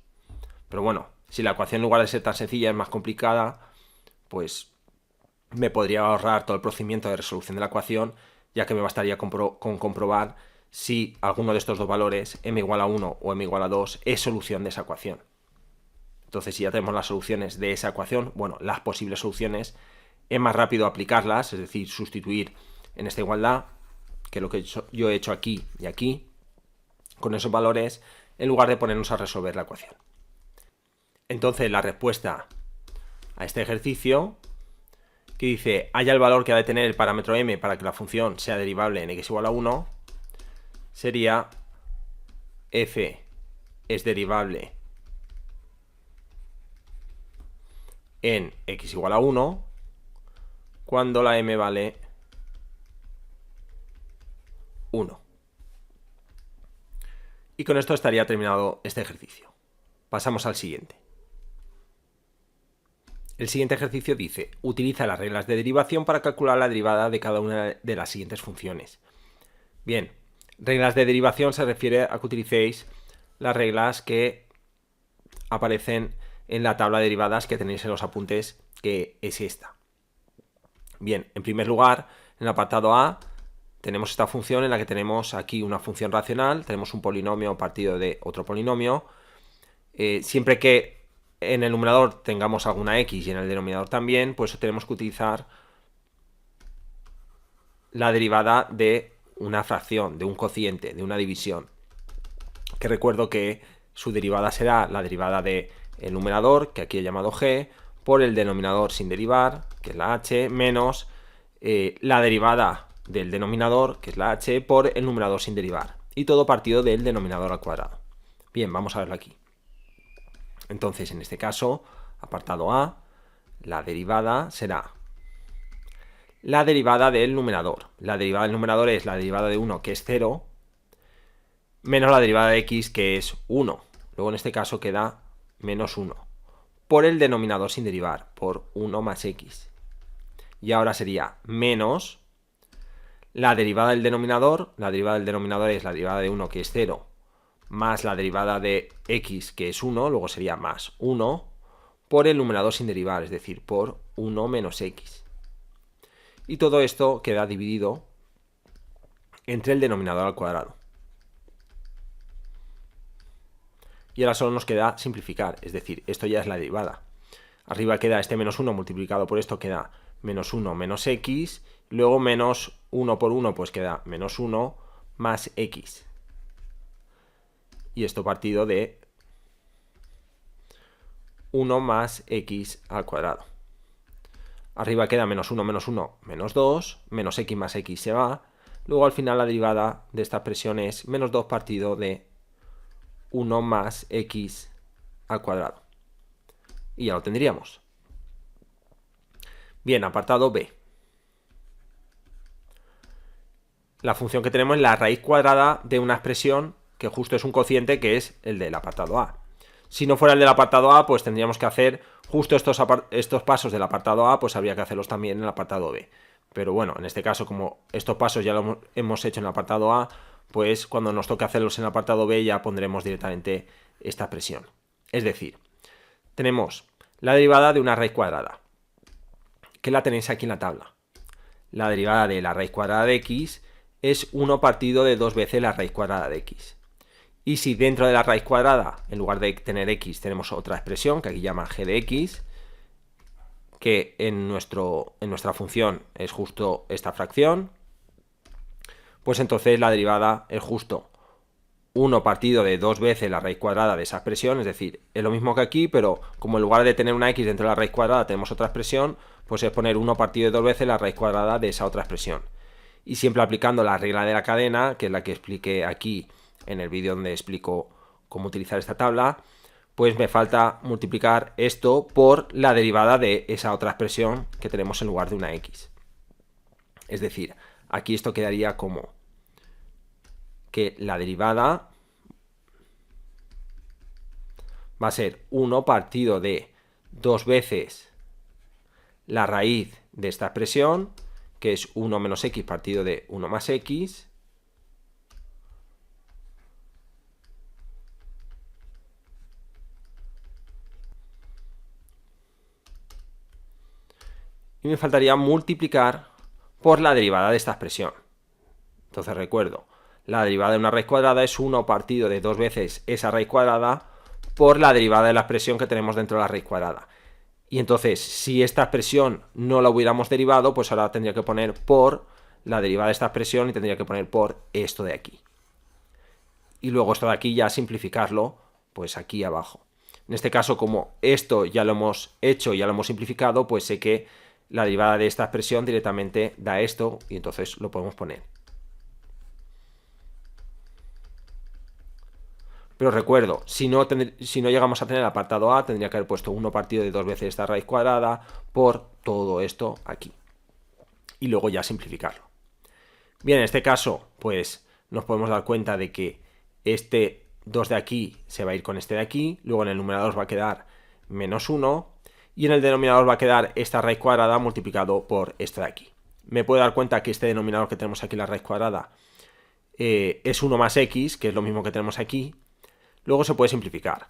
Pero bueno, si la ecuación en lugar de ser tan sencilla es más complicada, pues me podría ahorrar todo el procedimiento de resolución de la ecuación, ya que me bastaría con comprobar si alguno de estos dos valores, m igual a 1 o m igual a 2, es solución de esa ecuación. Entonces, si ya tenemos las soluciones de esa ecuación, bueno, las posibles soluciones, es más rápido aplicarlas, es decir, sustituir en esta igualdad, que lo que yo he hecho aquí y aquí, con esos valores, en lugar de ponernos a resolver la ecuación. Entonces, la respuesta a este ejercicio, que dice, halla el valor que ha de tener el parámetro m para que la función sea derivable en x igual a 1, sería f es derivable en x igual a 1 cuando la m vale 1. Y con esto estaría terminado este ejercicio. Pasamos al siguiente. El siguiente ejercicio dice, utiliza las reglas de derivación para calcular la derivada de cada una de las siguientes funciones. Bien, reglas de derivación se refiere a que utilicéis las reglas que aparecen en la tabla de derivadas que tenéis en los apuntes, que es esta. Bien, en primer lugar, en el apartado A tenemos esta función en la que tenemos aquí una función racional, tenemos un polinomio partido de otro polinomio. Siempre que en el numerador tengamos alguna x y en el denominador también, pues tenemos que utilizar la derivada de una fracción, de un cociente, de una división. Que recuerdo que su derivada será la derivada de el numerador, que aquí he llamado g, por el denominador sin derivar, que es la h, menos la derivada del denominador, que es la h, por el numerador sin derivar. Y todo partido del denominador al cuadrado. Bien, vamos a verlo aquí. Entonces, en este caso, apartado A, la derivada será la derivada del numerador. La derivada del numerador es la derivada de 1, que es 0, menos la derivada de x, que es 1. Luego, en este caso, queda menos 1, por el denominador sin derivar, por 1 más x. Y ahora sería menos la derivada del denominador. La derivada del denominador es la derivada de 1, que es 0, más la derivada de x, que es 1, luego sería más 1, por el numerador sin derivar, es decir, por 1 menos x. Y todo esto queda dividido entre el denominador al cuadrado. Y ahora solo nos queda simplificar, es decir, esto ya es la derivada. Arriba queda este menos 1 multiplicado por esto, queda menos 1 menos x, luego menos 1 por 1 pues queda menos 1 más x. Y esto partido de 1 más x al cuadrado. Arriba queda menos 1 menos 2, menos x más x se va. Luego al final la derivada de esta expresión es menos 2 partido de 1 más x al cuadrado. Y ya lo tendríamos. Bien, apartado B. La función que tenemos es la raíz cuadrada de una expresión que justo es un cociente, que es el del apartado A. Si no fuera el del apartado A, pues tendríamos que hacer justo estos pasos del apartado A, pues habría que hacerlos también en el apartado B. Pero bueno, en este caso, como estos pasos ya los hemos hecho en el apartado A, pues cuando nos toque hacerlos en el apartado B ya pondremos directamente esta expresión. Es decir, tenemos la derivada de una raíz cuadrada, que la tenéis aquí en la tabla. La derivada de la raíz cuadrada de x es 1 partido de 2 veces la raíz cuadrada de x. Y si dentro de la raíz cuadrada, en lugar de tener x, tenemos otra expresión que aquí llama g de x, que en nuestra función es justo esta fracción, pues entonces la derivada es justo 1 partido de 2 veces la raíz cuadrada de esa expresión, es decir, es lo mismo que aquí, pero como en lugar de tener una x dentro de la raíz cuadrada tenemos otra expresión, pues es poner 1 partido de 2 veces la raíz cuadrada de esa otra expresión. Y siempre aplicando la regla de la cadena, que es la que expliqué aquí en el vídeo donde explico cómo utilizar esta tabla, pues me falta multiplicar esto por la derivada de esa otra expresión que tenemos en lugar de una x. Es decir, aquí esto quedaría como que la derivada va a ser 1 partido de 2 veces la raíz de esta expresión, que es 1 menos x partido de 1 más x, y me faltaría multiplicar por la derivada de esta expresión. Entonces recuerdo, la derivada de una raíz cuadrada es 1 partido de 2 veces esa raíz cuadrada por la derivada de la expresión que tenemos dentro de la raíz cuadrada. Y entonces, si esta expresión no la hubiéramos derivado, pues ahora tendría que poner por la derivada de esta expresión y tendría que poner por esto de aquí. Y luego esto de aquí ya simplificarlo, pues aquí abajo. En este caso, como esto ya lo hemos hecho, ya lo hemos simplificado, pues sé que la derivada de esta expresión directamente da esto y entonces lo podemos poner. Pero recuerdo, si no llegamos a tener el apartado A, tendría que haber puesto 1 partido de 2 veces esta raíz cuadrada por todo esto aquí. Y luego ya simplificarlo. Bien, en este caso, pues nos podemos dar cuenta de que este 2 de aquí se va a ir con este de aquí, luego en el numerador va a quedar menos 1, y en el denominador va a quedar esta raíz cuadrada multiplicado por esta de aquí. Me puedo dar cuenta que este denominador que tenemos aquí, la raíz cuadrada, es 1 más x, que es lo mismo que tenemos aquí. Luego se puede simplificar.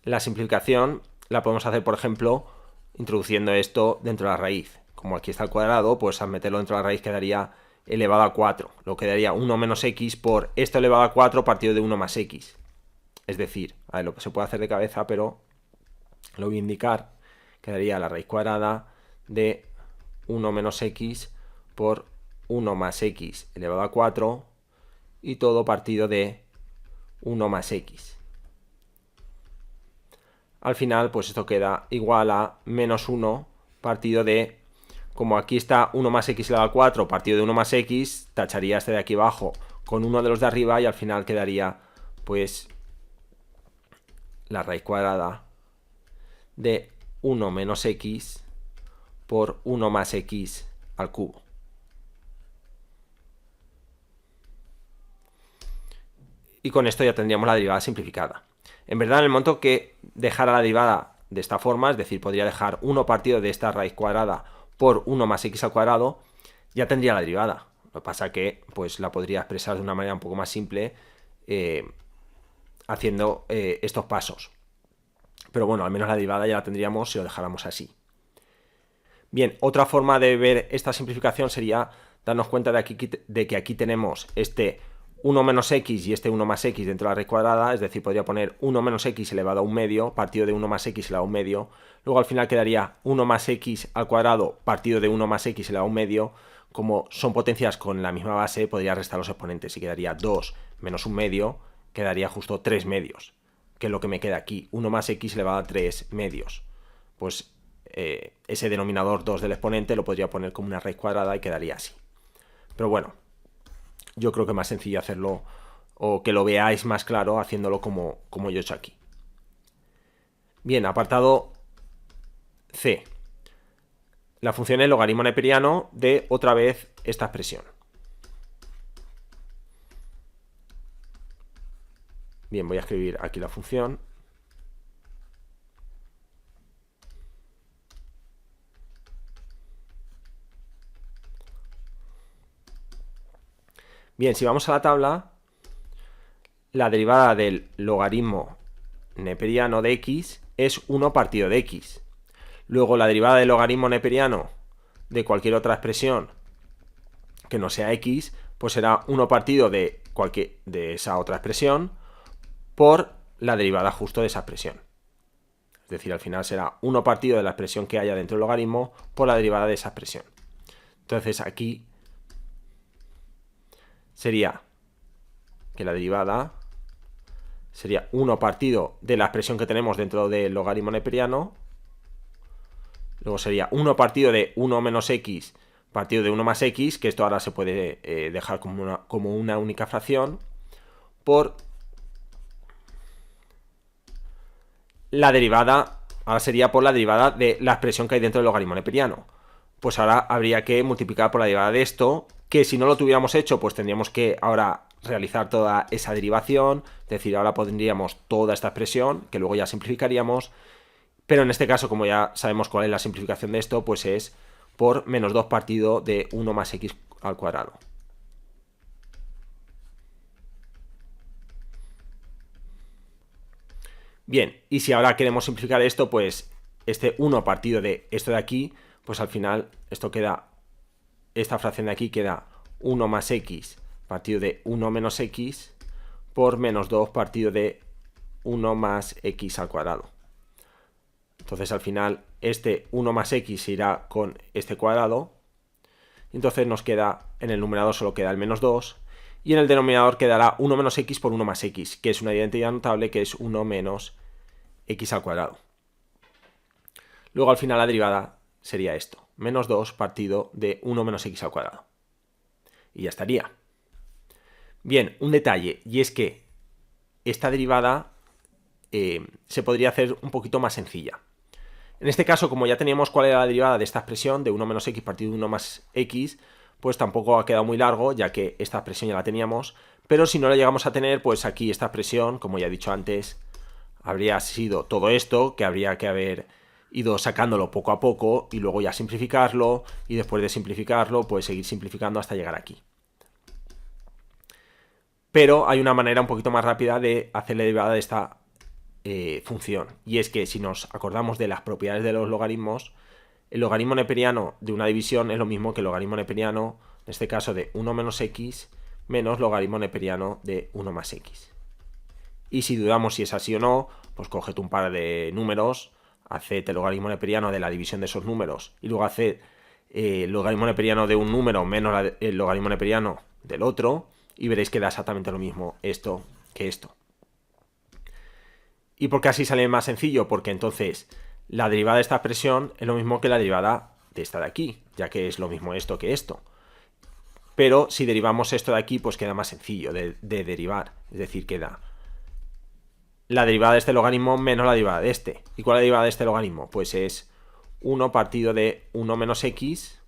La simplificación la podemos hacer, por ejemplo, introduciendo esto dentro de la raíz. Como aquí está el cuadrado, pues al meterlo dentro de la raíz quedaría elevado a 4. Lo que daría 1 menos x por esto elevado a 4 partido de 1 más x. Es decir, a ver, lo que se puede hacer de cabeza, pero lo voy a indicar. Quedaría la raíz cuadrada de 1 menos x por 1 más x elevado a 4 y todo partido de 1 más x. Al final, pues esto queda igual a menos 1 partido de, como aquí está 1 más x elevado a 4 partido de 1 más x, tacharía este de aquí abajo con uno de los de arriba y al final quedaría pues la raíz cuadrada de 1 menos x por 1 más x al cubo. Y con esto ya tendríamos la derivada simplificada. En verdad, en el momento que dejara la derivada de esta forma, es decir, podría dejar 1 partido de esta raíz cuadrada por 1 más x al cuadrado, ya tendría la derivada. Lo que pasa que pues la podría expresar de una manera un poco más simple haciendo estos pasos. Pero bueno, al menos la derivada ya la tendríamos si lo dejáramos así. Bien, otra forma de ver esta simplificación sería darnos cuenta de que aquí tenemos este 1 menos x y este 1 más x dentro de la raíz cuadrada, es decir, podría poner 1 menos x elevado a un medio, partido de 1 más x elevado a un medio, luego al final quedaría 1 más x al cuadrado, partido de 1 más x elevado a un medio. Como son potencias con la misma base, podría restar los exponentes y quedaría 2 menos un medio, quedaría justo 3 medios, que es lo que me queda aquí, 1 más x elevado a 3 medios. Pues ese denominador 2 del exponente lo podría poner como una raíz cuadrada y quedaría así. Pero bueno, yo creo que es más sencillo hacerlo o que lo veáis más claro haciéndolo como yo he hecho aquí. Bien, apartado C. La función es logaritmo neperiano de otra vez esta expresión. Bien, voy a escribir aquí la función. Bien, si vamos a la tabla, la derivada del logaritmo neperiano de x es 1 partido de x. Luego la derivada del logaritmo neperiano de cualquier otra expresión que no sea x, pues será 1 partido de esa otra expresión por la derivada justo de esa expresión. Es decir, al final será 1 partido de la expresión que haya dentro del logaritmo por la derivada de esa expresión. Entonces aquí sería que la derivada sería 1 partido de la expresión que tenemos dentro del logaritmo neperiano, Luego sería 1 partido de 1 menos x partido de 1 más x, que esto ahora se puede dejar como una única fracción, por la derivada, ahora sería por la derivada de la expresión que hay dentro del logaritmo neperiano. Pues ahora habría que multiplicar por la derivada de esto, que si no lo tuviéramos hecho, pues tendríamos que ahora realizar toda esa derivación, es decir, ahora pondríamos toda esta expresión, que luego ya simplificaríamos, pero en este caso, como ya sabemos cuál es la simplificación de esto, pues es por menos 2 partido de 1 más x al cuadrado. Bien, y si ahora queremos simplificar esto, pues este 1 partido de esto de aquí, pues al final esto queda, esta fracción de aquí queda 1 más x partido de 1 menos x por menos 2 partido de 1 más x al cuadrado. Entonces al final este 1 más x se irá con este cuadrado. Entonces nos queda, en el numerador solo queda el menos 2. Y en el denominador quedará 1 menos x por 1 más x, que es una identidad notable que es 1 menos x al cuadrado. Luego al final la derivada sería esto, menos 2 partido de 1 menos x al cuadrado. Y ya estaría. Bien, un detalle, y es que esta derivada se podría hacer un poquito más sencilla. En este caso, como ya teníamos cuál era la derivada de esta expresión, de 1 menos x partido de 1 más x, pues tampoco ha quedado muy largo, ya que esta expresión ya la teníamos, pero si no la llegamos a tener, pues aquí esta expresión, como ya he dicho antes, habría sido todo esto, que habría que haber ido sacándolo poco a poco y luego ya simplificarlo, y después de simplificarlo, pues seguir simplificando hasta llegar aquí. Pero hay una manera un poquito más rápida de hacer la derivada de esta función, y es que si nos acordamos de las propiedades de los logaritmos, el logaritmo neperiano de una división es lo mismo que el logaritmo neperiano, en este caso de 1 menos x, menos logaritmo neperiano de 1 más x. Y si dudamos si es así o no, pues coged un par de números, haced el logaritmo neperiano de la división de esos números y luego haced el logaritmo neperiano de un número menos el logaritmo neperiano del otro y veréis que da exactamente lo mismo esto que esto. ¿Y por qué así sale más sencillo? Porque entonces la derivada de esta expresión es lo mismo que la derivada de esta de aquí, ya que es lo mismo esto que esto. Pero si derivamos esto de aquí, pues queda más sencillo de derivar. Es decir, queda la derivada de este logaritmo menos la derivada de este. ¿Y cuál es la derivada de este logaritmo? Pues es 1 partido de 1 menos x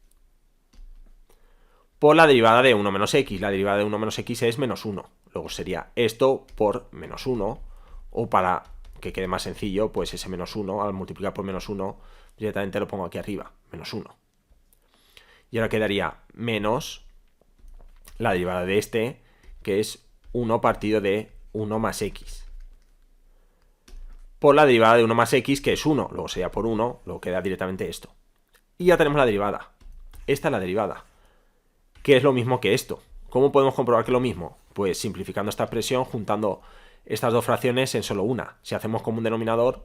por la derivada de 1 menos x. La derivada de 1 menos x es menos 1. Luego sería esto por menos 1. O para que quede más sencillo, pues ese menos 1, al multiplicar por menos 1, directamente lo pongo aquí arriba, menos 1. Y ahora quedaría menos la derivada de este, que es 1 partido de 1 más x. Por la derivada de 1 más x, que es 1. Luego sería por 1, luego queda directamente esto. Y ya tenemos la derivada. Esta es la derivada, que es lo mismo que esto. ¿Cómo podemos comprobar que es lo mismo? Pues simplificando esta expresión, juntando estas dos fracciones en solo una. Si hacemos como un denominador,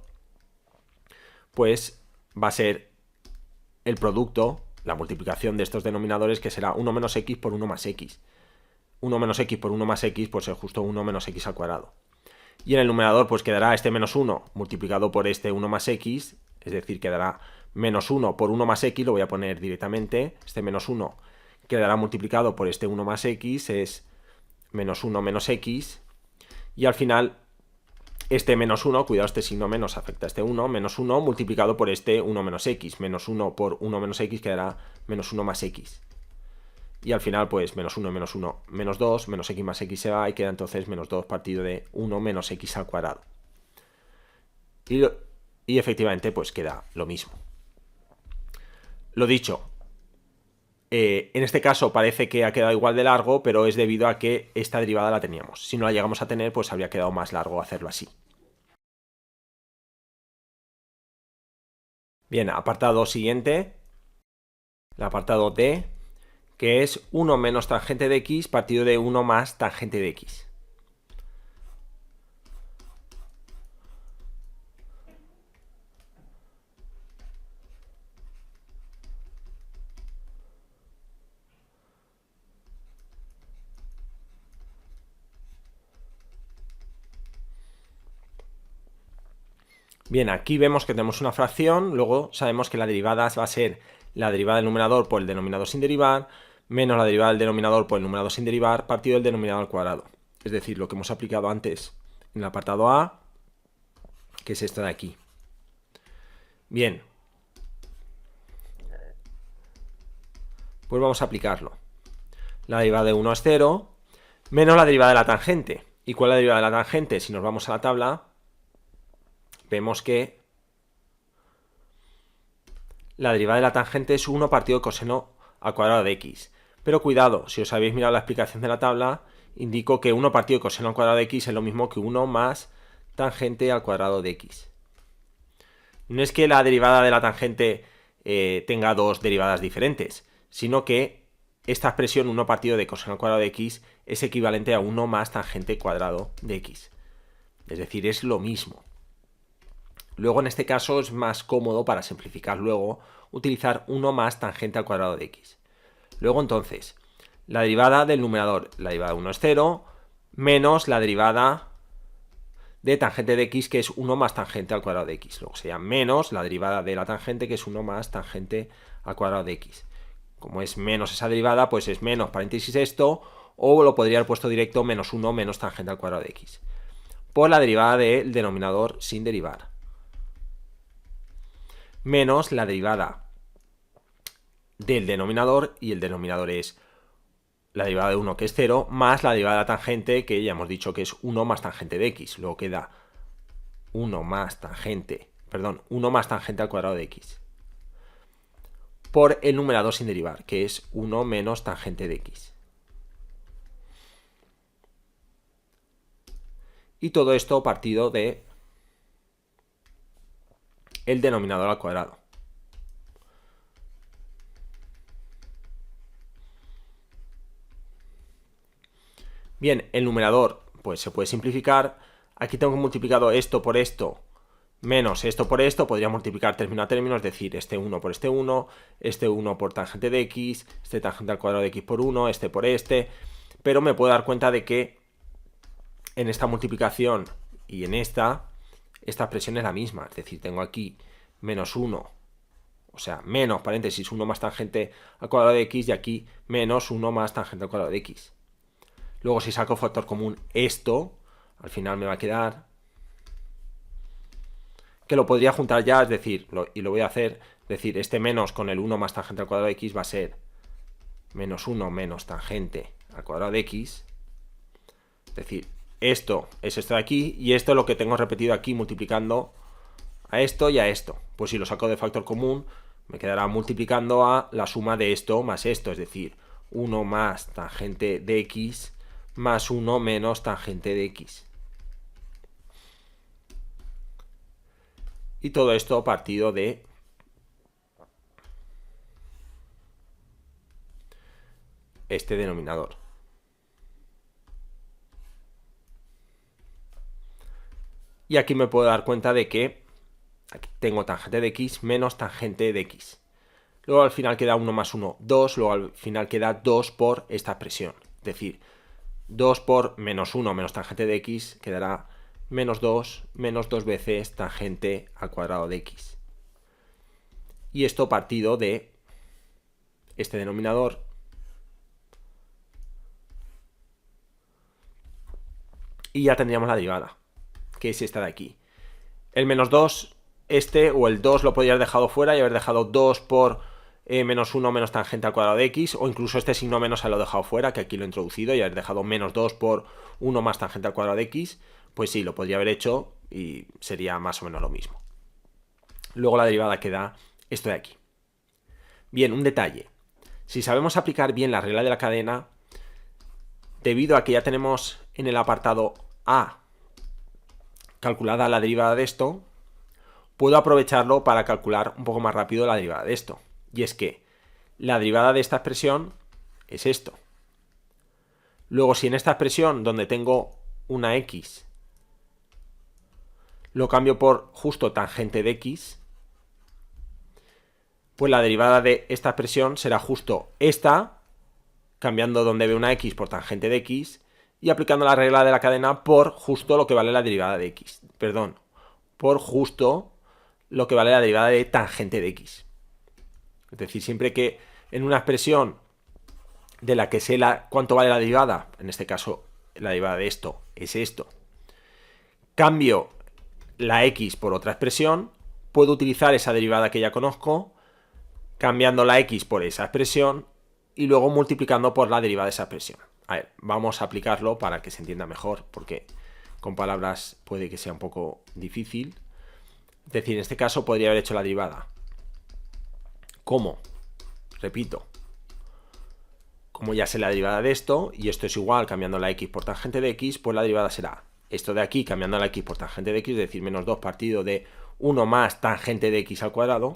pues va a ser el producto, la multiplicación de estos denominadores, que será 1 menos x por 1 más x. 1 menos x por 1 más x, pues es justo 1 menos x al cuadrado. Y en el numerador pues quedará este menos 1 multiplicado por este 1 más x, es decir, quedará menos 1 por 1 más x, lo voy a poner directamente, este menos 1 quedará multiplicado por este 1 más x, es menos 1 menos x, y al final este menos 1, cuidado, este signo menos afecta a este 1, menos 1 multiplicado por este 1 menos x, menos 1 por 1 menos x quedará menos 1 más x. Y al final, pues, menos 1 menos 1, menos 2, menos x más x se va y queda entonces menos 2 partido de 1 menos x al cuadrado. Y efectivamente, pues queda lo mismo. Lo dicho, en este caso parece que ha quedado igual de largo, pero es debido a que esta derivada la teníamos. Si no la llegamos a tener, pues habría quedado más largo hacerlo así. Bien, apartado siguiente, el apartado D, que es 1 menos tangente de x partido de 1 más tangente de x. Bien, aquí vemos que tenemos una fracción, luego sabemos que la derivada va a ser la derivada del numerador por el denominador sin derivar, menos la derivada del denominador por el numerador sin derivar, partido del denominador al cuadrado. Es decir, lo que hemos aplicado antes en el apartado A, que es esta de aquí. Bien. Pues vamos a aplicarlo. La derivada de 1 es 0, menos la derivada de la tangente. ¿Y cuál es la derivada de la tangente? Si nos vamos a la tabla, vemos que la derivada de la tangente es 1 partido de coseno al cuadrado de x. Pero cuidado, si os habéis mirado la explicación de la tabla, indico que 1 partido de coseno al cuadrado de x es lo mismo que 1 más tangente al cuadrado de x. No es que la derivada de la tangente tenga dos derivadas diferentes, sino que esta expresión 1 partido de coseno al cuadrado de x es equivalente a 1 más tangente cuadrado de x. Es decir, es lo mismo. Luego en este caso es más cómodo para simplificar luego utilizar 1 más tangente al cuadrado de x. Luego entonces, la derivada del numerador, la derivada de 1 es 0, menos la derivada de tangente de x, que es 1 más tangente al cuadrado de x. Luego sería menos la derivada de la tangente, que es 1 más tangente al cuadrado de x. Como es menos esa derivada, pues es menos paréntesis esto, o lo podría haber puesto directo menos 1 menos tangente al cuadrado de x. Por la derivada del denominador sin derivar. Menos la derivada del denominador, y el denominador es la derivada de 1, que es 0, más la derivada de la tangente, que ya hemos dicho que es 1 más tangente de x. Luego queda 1 más tangente al cuadrado de x. Por el numerador sin derivar, que es 1 menos tangente de x. Y todo esto partido de el denominador al cuadrado. Bien, el numerador pues se puede simplificar. Aquí tengo multiplicado esto por esto menos esto por esto. Podría multiplicar término a término, es decir, este 1 por este 1, este 1 por tangente de x, este tangente al cuadrado de x por 1, este por este. Pero me puedo dar cuenta de que en esta multiplicación y en esta expresión es la misma. Es decir, tengo aquí menos 1, o sea, menos paréntesis 1 más tangente al cuadrado de x, y aquí menos 1 más tangente al cuadrado de x. Luego si saco factor común esto, al final me va a quedar que lo podría juntar ya, es decir, y lo voy a hacer, es decir, este menos con el 1 más tangente al cuadrado de x va a ser menos 1 menos tangente al cuadrado de x. Es decir, esto es esto de aquí, y esto es lo que tengo repetido aquí multiplicando a esto y a esto. Pues si lo saco de factor común, me quedará multiplicando a la suma de esto más esto, es decir, 1 más tangente de x más 1 menos tangente de x. Y todo esto partido de este denominador. Y aquí me puedo dar cuenta de que aquí tengo tangente de x menos tangente de x. Luego al final queda 1 más 1, 2. Luego al final queda 2 por esta expresión. Es decir, 2 por menos 1 menos tangente de x quedará menos 2 veces tangente al cuadrado de x. Y esto partido de este denominador y ya tendríamos la derivada, que es esta de aquí. El menos 2, o el 2 lo podría haber dejado fuera y haber dejado 2 por menos 1 menos tangente al cuadrado de x, o incluso este signo menos se lo he dejado fuera, que aquí lo he introducido, y haber dejado menos 2 por 1 más tangente al cuadrado de x, pues sí, lo podría haber hecho y sería más o menos lo mismo. Luego la derivada queda esto de aquí. Bien, un detalle. Si sabemos aplicar bien la regla de la cadena, debido a que ya tenemos en el apartado A calculada la derivada de esto, puedo aprovecharlo para calcular un poco más rápido la derivada de esto. Y es que la derivada de esta expresión es esto. Luego, si en esta expresión donde tengo una x lo cambio por justo tangente de x, pues la derivada de esta expresión será justo esta, cambiando donde ve una x por tangente de x, y aplicando la regla de la cadena por justo lo que vale la derivada de x. Perdón, por justo lo que vale la derivada de tangente de x. Es decir, siempre que en una expresión de la que sé cuánto vale la derivada, en este caso la derivada de esto es esto, cambio la x por otra expresión, puedo utilizar esa derivada que ya conozco, cambiando la x por esa expresión y luego multiplicando por la derivada de esa expresión. A ver, vamos a aplicarlo para que se entienda mejor, porque con palabras puede que sea un poco difícil. Es decir, en este caso podría haber hecho la derivada. ¿Cómo? Repito. Como ya sé la derivada de esto, y esto es igual cambiando la x por tangente de x, pues la derivada será esto de aquí cambiando la x por tangente de x, es decir, menos 2 partido de 1 más tangente de x al cuadrado,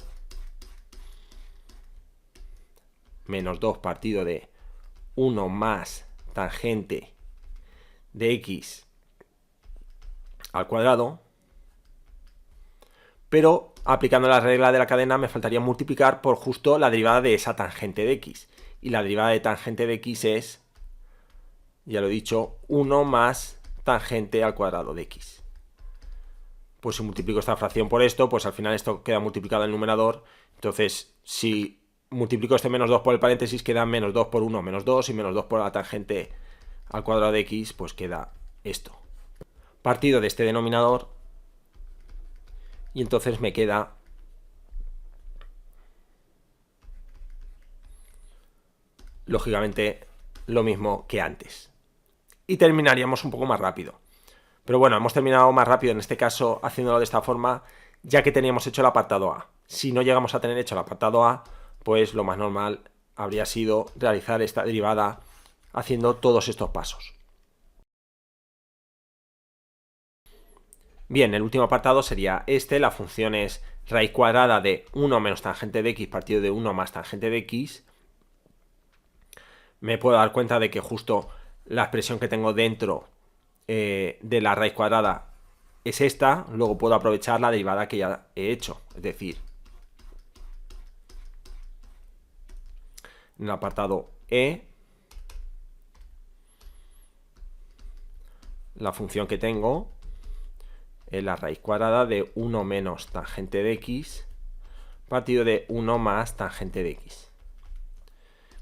menos 2 partido de 1 más tangente de x al cuadrado, pero aplicando la regla de la cadena me faltaría multiplicar por justo la derivada de esa tangente de x. Y la derivada de tangente de x es, ya lo he dicho, 1 más tangente al cuadrado de x. Pues si multiplico esta fracción por esto, pues al final esto queda multiplicado en el numerador. Entonces, si multiplico este menos 2 por el paréntesis, queda menos 2 por 1, menos 2, y menos 2 por la tangente al cuadrado de x, pues queda esto. Partido de este denominador, y entonces me queda lógicamente lo mismo que antes. Y terminaríamos un poco más rápido. Pero bueno, hemos terminado más rápido en este caso haciéndolo de esta forma, ya que teníamos hecho el apartado A. Si no llegamos a tener hecho el apartado A, pues lo más normal habría sido realizar esta derivada haciendo todos estos pasos. Bien, el último apartado sería este. La función es raíz cuadrada de 1 menos tangente de x partido de 1 más tangente de x. Me puedo dar cuenta de que justo la expresión que tengo dentro de la raíz cuadrada es esta. Luego puedo aprovechar la derivada que ya he hecho. Es decir, en el apartado E, la función que tengo es la raíz cuadrada de 1 menos tangente de x partido de 1 más tangente de x.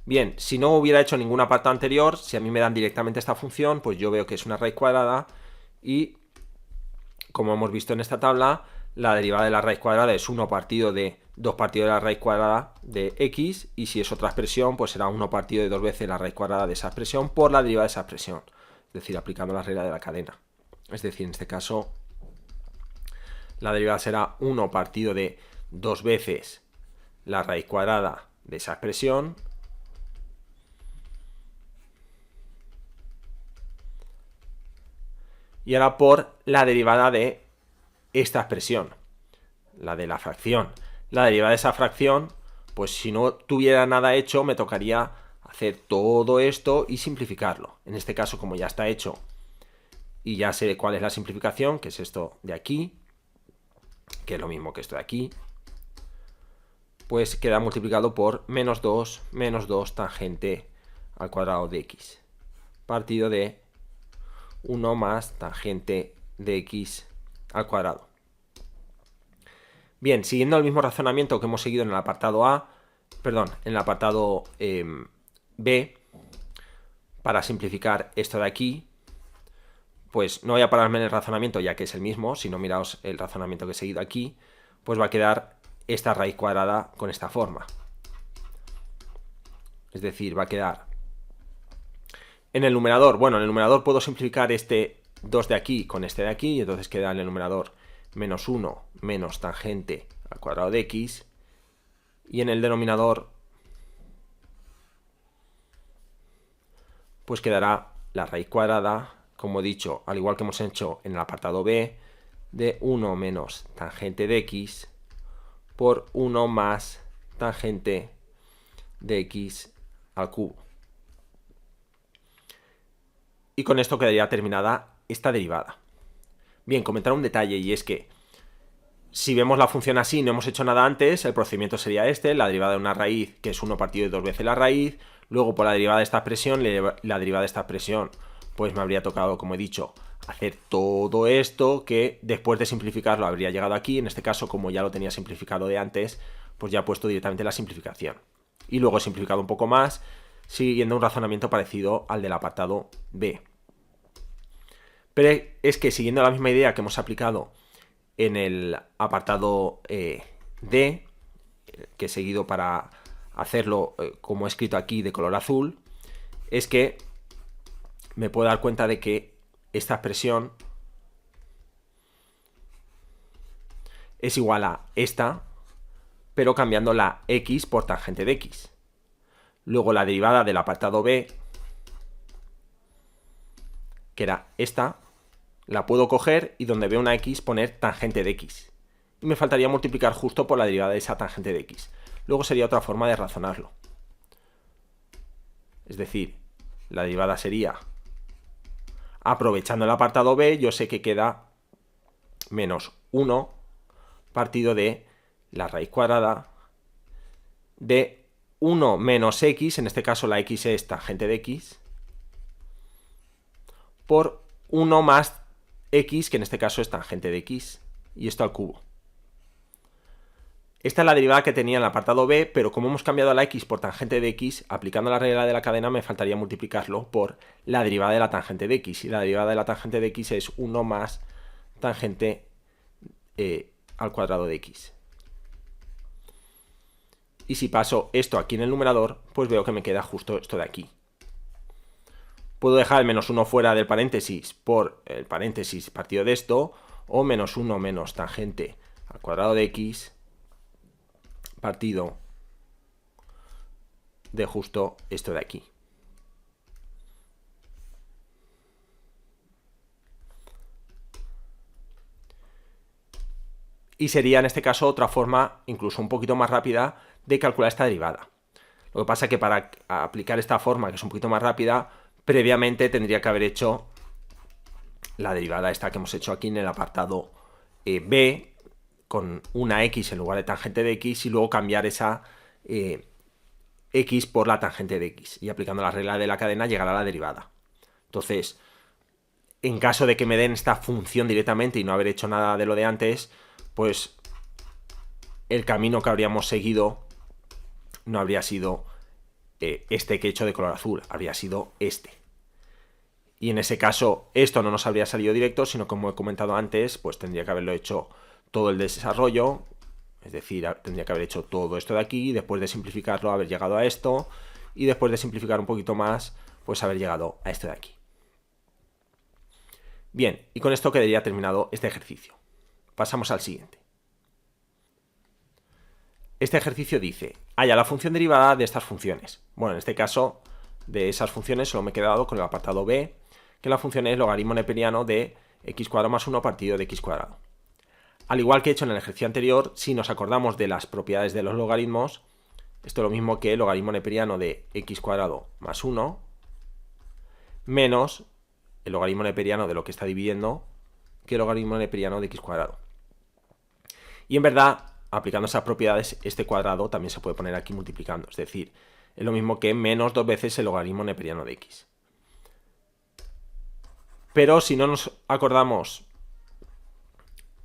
Bien, si no hubiera hecho ningún apartado anterior, si a mí me dan directamente esta función, pues yo veo que es una raíz cuadrada y, como hemos visto en esta tabla, la derivada de la raíz cuadrada es 1 partido de 2 partido de la raíz cuadrada de x, y si es otra expresión, pues será 1 partido de 2 veces la raíz cuadrada de esa expresión por la derivada de esa expresión, es decir, aplicando la regla de la cadena. Es decir, en este caso, la derivada será 1 partido de 2 veces la raíz cuadrada de esa expresión y ahora por la derivada de esta expresión, la de la fracción. La derivada de esa fracción, pues si no tuviera nada hecho, me tocaría hacer todo esto y simplificarlo. En este caso, como ya está hecho y ya sé cuál es la simplificación, que es esto de aquí, que es lo mismo que esto de aquí, pues queda multiplicado por menos 2 tangente al cuadrado de x, partido de 1 más tangente de x al cuadrado. Bien, siguiendo el mismo razonamiento que hemos seguido en el apartado en el apartado B, para simplificar esto de aquí, pues no voy a pararme en el razonamiento ya que es el mismo, sino miraos el razonamiento que he seguido aquí, pues va a quedar esta raíz cuadrada con esta forma. Es decir, va a quedar en el numerador. Bueno, en el numerador puedo simplificar este 2 de aquí con este de aquí, y entonces queda en el numerador menos 1 menos tangente al cuadrado de x, y en el denominador pues quedará la raíz cuadrada, como he dicho, al igual que hemos hecho en el apartado B, de 1 menos tangente de x por 1 más tangente de x al cubo. Y con esto quedaría terminada esta derivada. Bien, comentar un detalle, y es que si vemos la función así y no hemos hecho nada antes, el procedimiento sería este: la derivada de una raíz, que es 1 partido de 2 veces la raíz, luego por la derivada de esta expresión, la derivada de esta expresión, pues me habría tocado, como he dicho, hacer todo esto que después de simplificarlo habría llegado aquí. En este caso, como ya lo tenía simplificado de antes, pues ya he puesto directamente la simplificación. Y luego he simplificado un poco más, siguiendo un razonamiento parecido al del apartado B. Pero es que siguiendo la misma idea que hemos aplicado en el apartado D, que he seguido para hacerlo como he escrito aquí de color azul, es que me puedo dar cuenta de que esta expresión es igual a esta, pero cambiando la x por tangente de x. Luego la derivada del apartado B, que era esta, la puedo coger y donde veo una x poner tangente de x. Y me faltaría multiplicar justo por la derivada de esa tangente de x. Luego sería otra forma de razonarlo. Es decir, la derivada sería, aprovechando el apartado B, yo sé que queda menos 1 partido de la raíz cuadrada de 1 menos x, en este caso la x es tangente de x, por 1 más x, que en este caso es tangente de x, y esto al cubo. Esta es la derivada que tenía en el apartado B, pero como hemos cambiado la x por tangente de x, aplicando la regla de la cadena me faltaría multiplicarlo por la derivada de la tangente de x, y la derivada de la tangente de x es 1 más tangente al cuadrado de x. Y si paso esto aquí en el numerador, pues veo que me queda justo esto de aquí. Puedo dejar el menos 1 fuera del paréntesis por el paréntesis partido de esto, o menos 1 menos tangente al cuadrado de x partido de justo esto de aquí. Y sería en este caso otra forma, incluso un poquito más rápida, de calcular esta derivada. Lo que pasa es que para aplicar esta forma, que es un poquito más rápida, previamente tendría que haber hecho la derivada esta que hemos hecho aquí en el apartado B, con una x en lugar de tangente de x, y luego cambiar esa x por la tangente de x. Y aplicando la regla de la cadena llegará a la derivada. Entonces, en caso de que me den esta función directamente y no haber hecho nada de lo de antes, pues el camino que habríamos seguido no habría sido este que he hecho de color azul, habría sido este. Y en ese caso esto no nos habría salido directo, sino como he comentado antes, pues tendría que haberlo hecho todo el desarrollo, es decir, tendría que haber hecho todo esto de aquí, y después de simplificarlo haber llegado a esto, y después de simplificar un poquito más, pues haber llegado a esto de aquí. Bien, y con esto quedaría terminado este ejercicio. Pasamos al siguiente. Este ejercicio dice, halla la función derivada de estas funciones. Bueno, en este caso, de esas funciones solo me he quedado con el apartado B, que la función es logaritmo neperiano de x cuadrado más 1 partido de x cuadrado. Al igual que he hecho en el ejercicio anterior, si nos acordamos de las propiedades de los logaritmos, esto es lo mismo que el logaritmo neperiano de x cuadrado más 1 menos el logaritmo neperiano de lo que está dividiendo, que el logaritmo neperiano de x cuadrado. Y en verdad, aplicando esas propiedades, este cuadrado también se puede poner aquí multiplicando, es decir, es lo mismo que menos 2 veces el logaritmo neperiano de x. Pero si no nos acordamos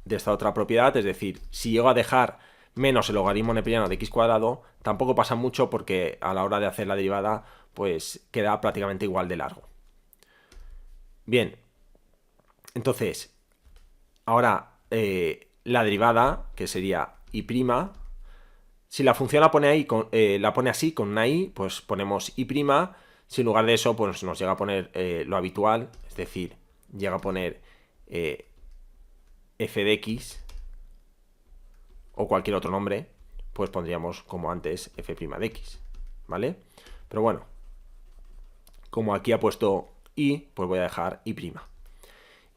de esta otra propiedad, es decir, si llego a dejar menos el logaritmo neperiano de x cuadrado, tampoco pasa mucho porque a la hora de hacer la derivada, pues queda prácticamente igual de largo. Bien, entonces, ahora la derivada, que sería y', si la función la pone ahí, la pone así, con una i, pues ponemos y'. Si en lugar de eso, pues nos llega a poner lo habitual, es decir, llega a poner f de x o cualquier otro nombre, pues pondríamos como antes f' de x, ¿vale? Pero bueno, como aquí ha puesto y, pues voy a dejar y'.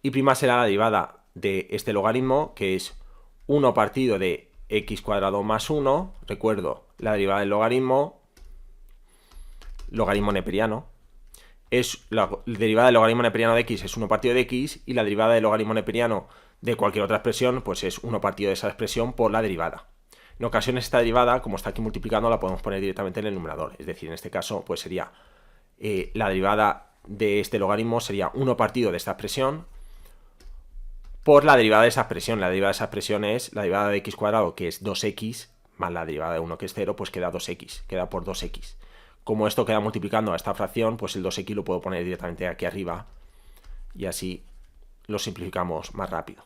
Y' será la derivada de este logaritmo, que es 1 partido de x cuadrado más 1, recuerdo, la derivada del logaritmo neperiano, es la derivada del logaritmo neperiano de x es 1 partido de x, y la derivada del logaritmo neperiano de cualquier otra expresión, pues es 1 partido de esa expresión por la derivada. En ocasiones esta derivada, como está aquí multiplicando, la podemos poner directamente en el numerador, es decir, en este caso, pues sería la derivada de este logaritmo sería 1 partido de esta expresión, por la derivada de esa expresión. La derivada de esa expresión es la derivada de x cuadrado, que es 2x, más la derivada de 1, que es 0, pues queda 2x, queda por 2x. Como esto queda multiplicando a esta fracción, pues el 2x lo puedo poner directamente aquí arriba y así lo simplificamos más rápido.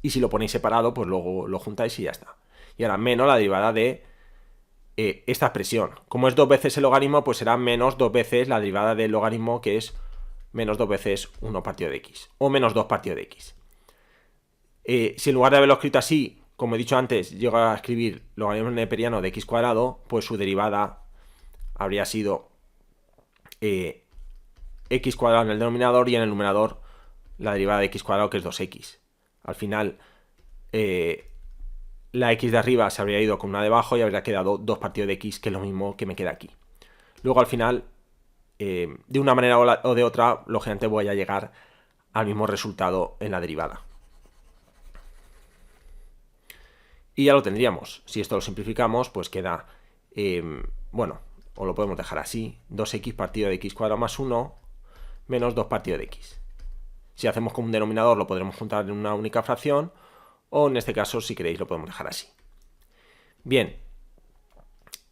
Y si lo ponéis separado, pues luego lo juntáis y ya está. Y ahora menos la derivada de esta expresión. Como es 2 veces el logaritmo, pues será menos 2 veces la derivada del logaritmo, que es menos 2 veces 1 partido de x, o menos 2 partido de x. Si en lugar de haberlo escrito así, como he dicho antes, llego a escribir logaritmo neperiano de x cuadrado, pues su derivada habría sido x cuadrado en el denominador y en el numerador la derivada de x cuadrado, que es 2x. Al final, la x de arriba se habría ido con una de abajo y habría quedado 2 partido de x, que es lo mismo que me queda aquí. Luego al final, de una manera o de otra, lógicamente voy a llegar al mismo resultado en la derivada. Y ya lo tendríamos. Si esto lo simplificamos, pues queda, bueno, o lo podemos dejar así, 2x partido de x cuadrado más 1 menos 2 partido de x. Si hacemos con un denominador lo podremos juntar en una única fracción, o en este caso, si queréis, lo podemos dejar así. Bien,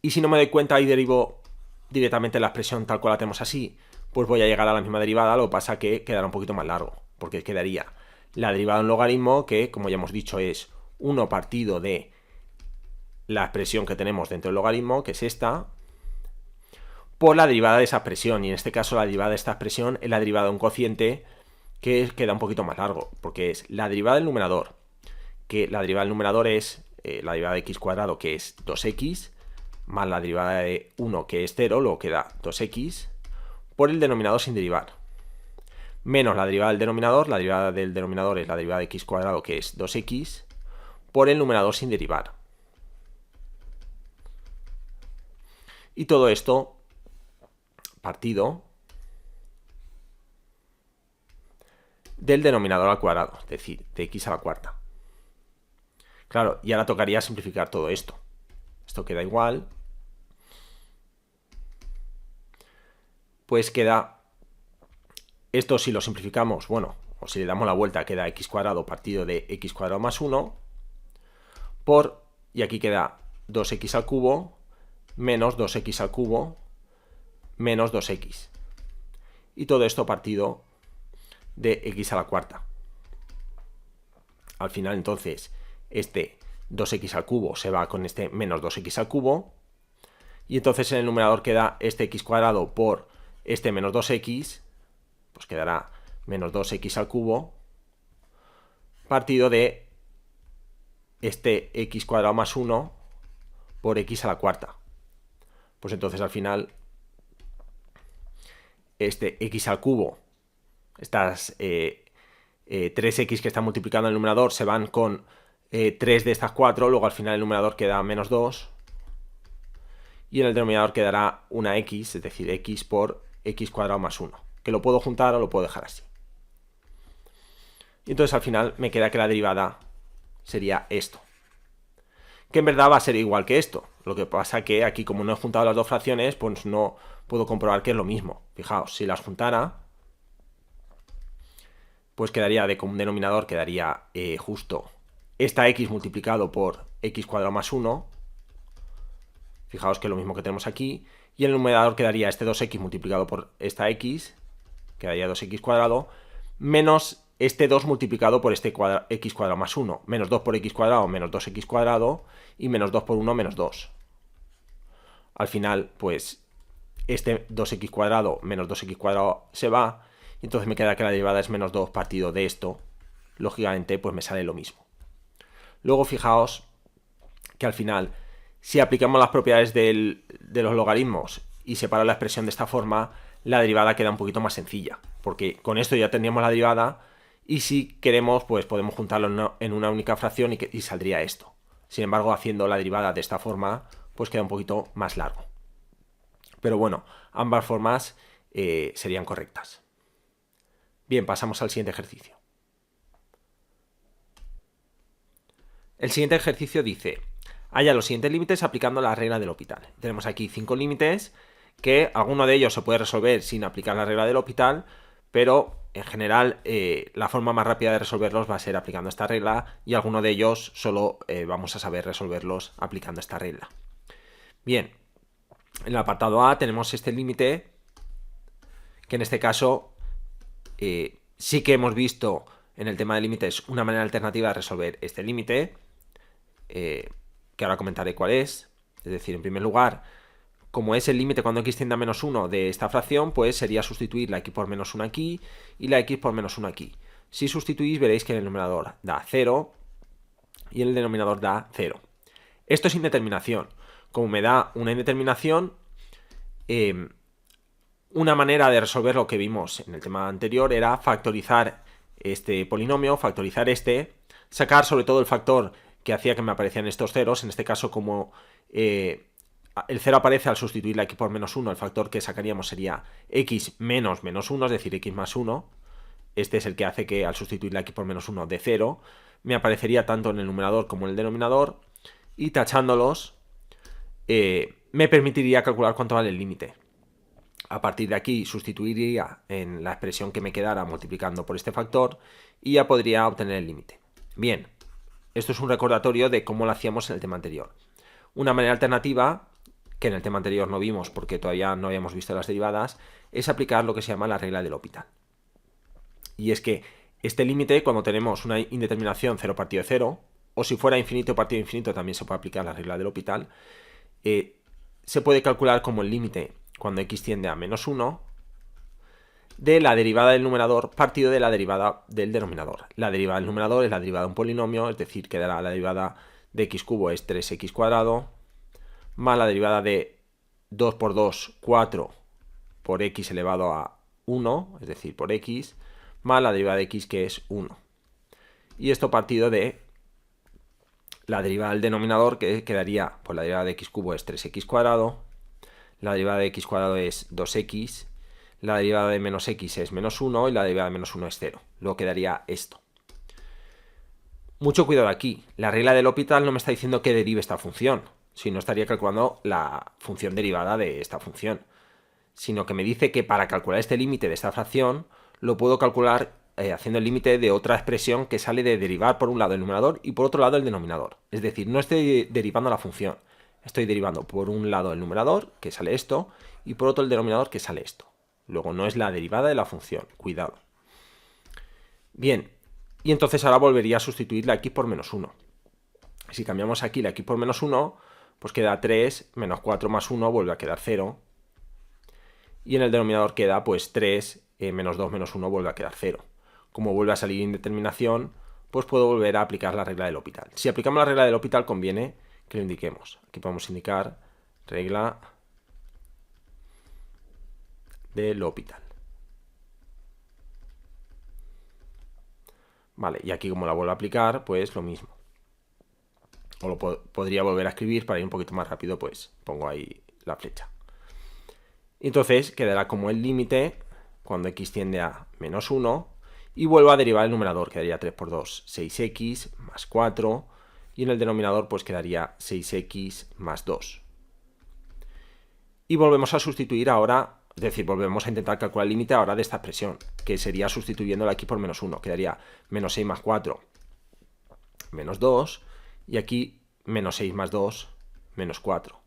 y si no me doy cuenta y derivo directamente la expresión tal cual la tenemos así, pues voy a llegar a la misma derivada, lo que pasa que quedará un poquito más largo, porque quedaría la derivada de un logaritmo que, como ya hemos dicho, es 1 partido de la expresión que tenemos dentro del logaritmo, que es esta, por la derivada de esa expresión, y en este caso la derivada de esta expresión es la derivada de un cociente que queda un poquito más largo, porque es la derivada del numerador, que la derivada del numerador es la derivada de x cuadrado, que es 2x, más la derivada de 1, que es 0, luego queda 2x, por el denominador sin derivar, menos la derivada del denominador, la derivada del denominador es la derivada de x cuadrado, que es 2x, por el numerador sin derivar. Y todo esto partido del denominador al cuadrado, es decir, de x a la cuarta. Claro, y ahora tocaría simplificar todo esto. Esto queda igual. Pues queda, esto si lo simplificamos, bueno, o si le damos la vuelta, queda x cuadrado partido de x cuadrado más 1 por, y aquí queda 2x al cubo menos 2x al cubo menos 2x. Y todo esto partido de x a la cuarta. Al final, entonces, este 2x al cubo se va con este menos 2x al cubo. Y entonces en el numerador queda este x cuadrado por este menos 2x, pues quedará menos 2x al cubo partido de este x cuadrado más 1 por x a la cuarta. Pues entonces al final este x al cubo, estas 3x que están multiplicando en el numerador se van con 3 de estas 4, luego al final el numerador queda menos 2 y en el denominador quedará una x, es decir, x por x cuadrado más 1, que lo puedo juntar o lo puedo dejar así. Y entonces al final me queda que la derivada sería esto, que en verdad va a ser igual que esto. Lo que pasa que aquí, como no he juntado las dos fracciones, pues no puedo comprobar que es lo mismo. Fijaos, si las juntara, pues quedaría de común denominador, quedaría justo esta x multiplicado por x cuadrado más 1. Fijaos que es lo mismo que tenemos aquí. Y en el numerador quedaría este 2x multiplicado por esta x, quedaría 2x cuadrado, menos este 2 multiplicado por este x cuadrado más 1. Menos 2 por x cuadrado, menos 2x cuadrado, y menos 2 por 1, menos 2. Al final, pues, este 2x cuadrado menos 2x cuadrado se va, y entonces me queda que la derivada es menos 2 partido de esto. Lógicamente, pues me sale lo mismo. Luego, fijaos que al final, si aplicamos las propiedades de los logaritmos y separo la expresión de esta forma, la derivada queda un poquito más sencilla, porque con esto ya tendríamos la derivada, y si queremos, pues podemos juntarlo en una única fracción y saldría esto. Sin embargo, haciendo la derivada de esta forma, pues queda un poquito más largo. Pero bueno, ambas formas serían correctas. Bien, pasamos al siguiente ejercicio. El siguiente ejercicio dice: halla los siguientes límites aplicando la regla del L'Hopital. Tenemos aquí 5 límites, que alguno de ellos se puede resolver sin aplicar la regla del L'Hopital, pero en general, la forma más rápida de resolverlos va a ser aplicando esta regla y alguno de ellos solo vamos a saber resolverlos aplicando esta regla. Bien, en el apartado A tenemos este límite que en este caso sí que hemos visto en el tema de límites una manera alternativa de resolver este límite, que ahora comentaré cuál es. Es decir, en primer lugar, como es el límite cuando x tiende a menos 1 de esta fracción, pues sería sustituir la x por menos 1 aquí y la x por menos 1 aquí. Si sustituís veréis que en el numerador da 0 y en el denominador da 0. Esto es indeterminación. Como me da una indeterminación, una manera de resolver lo que vimos en el tema anterior era factorizar este polinomio, factorizar este, sacar sobre todo el factor que hacía que me aparecieran estos ceros. En este caso, como el 0 aparece al sustituir la x por menos 1, el factor que sacaríamos sería x menos menos 1, es decir, x más 1. Este es el que hace que al sustituir la x por menos 1 de 0, me aparecería tanto en el numerador como en el denominador, y tachándolos me permitiría calcular cuánto vale el límite. A partir de aquí sustituiría en la expresión que me quedara multiplicando por este factor y ya podría obtener el límite. Bien, esto es un recordatorio de cómo lo hacíamos en el tema anterior. Una manera alternativa, que en el tema anterior no vimos porque todavía no habíamos visto las derivadas, es aplicar lo que se llama la regla del L'Hopital. Y es que este límite, cuando tenemos una indeterminación 0 partido de 0, o si fuera infinito partido de infinito también se puede aplicar la regla del L'Hopital, se puede calcular como el límite cuando x tiende a menos 1 de la derivada del numerador partido de la derivada del denominador. La derivada del numerador es la derivada de un polinomio, es decir, que la derivada de x cubo es 3x cuadrado, más la derivada de 2 por 2, 4 por x elevado a 1, es decir, por x, más la derivada de x que es 1. Y esto partido de la derivada del denominador, que quedaría, pues la derivada de x cubo es 3x cuadrado, la derivada de x cuadrado es 2x, la derivada de menos x es menos 1 y la derivada de menos 1 es 0. Luego quedaría esto. Mucho cuidado aquí. La regla del L'Hopital no me está diciendo que derive esta función, sino estaría calculando la función derivada de esta función. Sino que me dice que para calcular este límite de esta fracción lo puedo calcular haciendo el límite de otra expresión que sale de derivar por un lado el numerador y por otro lado el denominador. Es decir, no estoy derivando la función. Estoy derivando por un lado el numerador, que sale esto, y por otro el denominador, que sale esto. Luego no es la derivada de la función, cuidado. Bien, y entonces ahora volvería a sustituir la x por menos 1. Si cambiamos aquí la x por menos 1, pues queda 3, menos 4 más 1 vuelve a quedar 0. Y en el denominador queda pues 3, menos 2 menos 1 vuelve a quedar 0. Como vuelve a salir indeterminación, pues puedo volver a aplicar la regla del L'Hopital. Si aplicamos la regla del L'Hopital conviene que lo indiquemos. Aquí podemos indicar regla de L'Hopital. Vale, y aquí como la vuelvo a aplicar, pues lo mismo. O lo podría volver a escribir para ir un poquito más rápido, pues pongo ahí la flecha. Entonces quedará como el límite cuando x tiende a menos 1 y vuelvo a derivar el numerador, quedaría 3 por 2, 6x más 4 y en el denominador pues quedaría 6x más 2. Y volvemos a sustituir ahora, es decir, volvemos a intentar calcular el límite ahora de esta expresión, que sería sustituyendo la x por menos 1, quedaría menos 6 más 4, menos 2, y aquí menos 6 más 2, menos 4.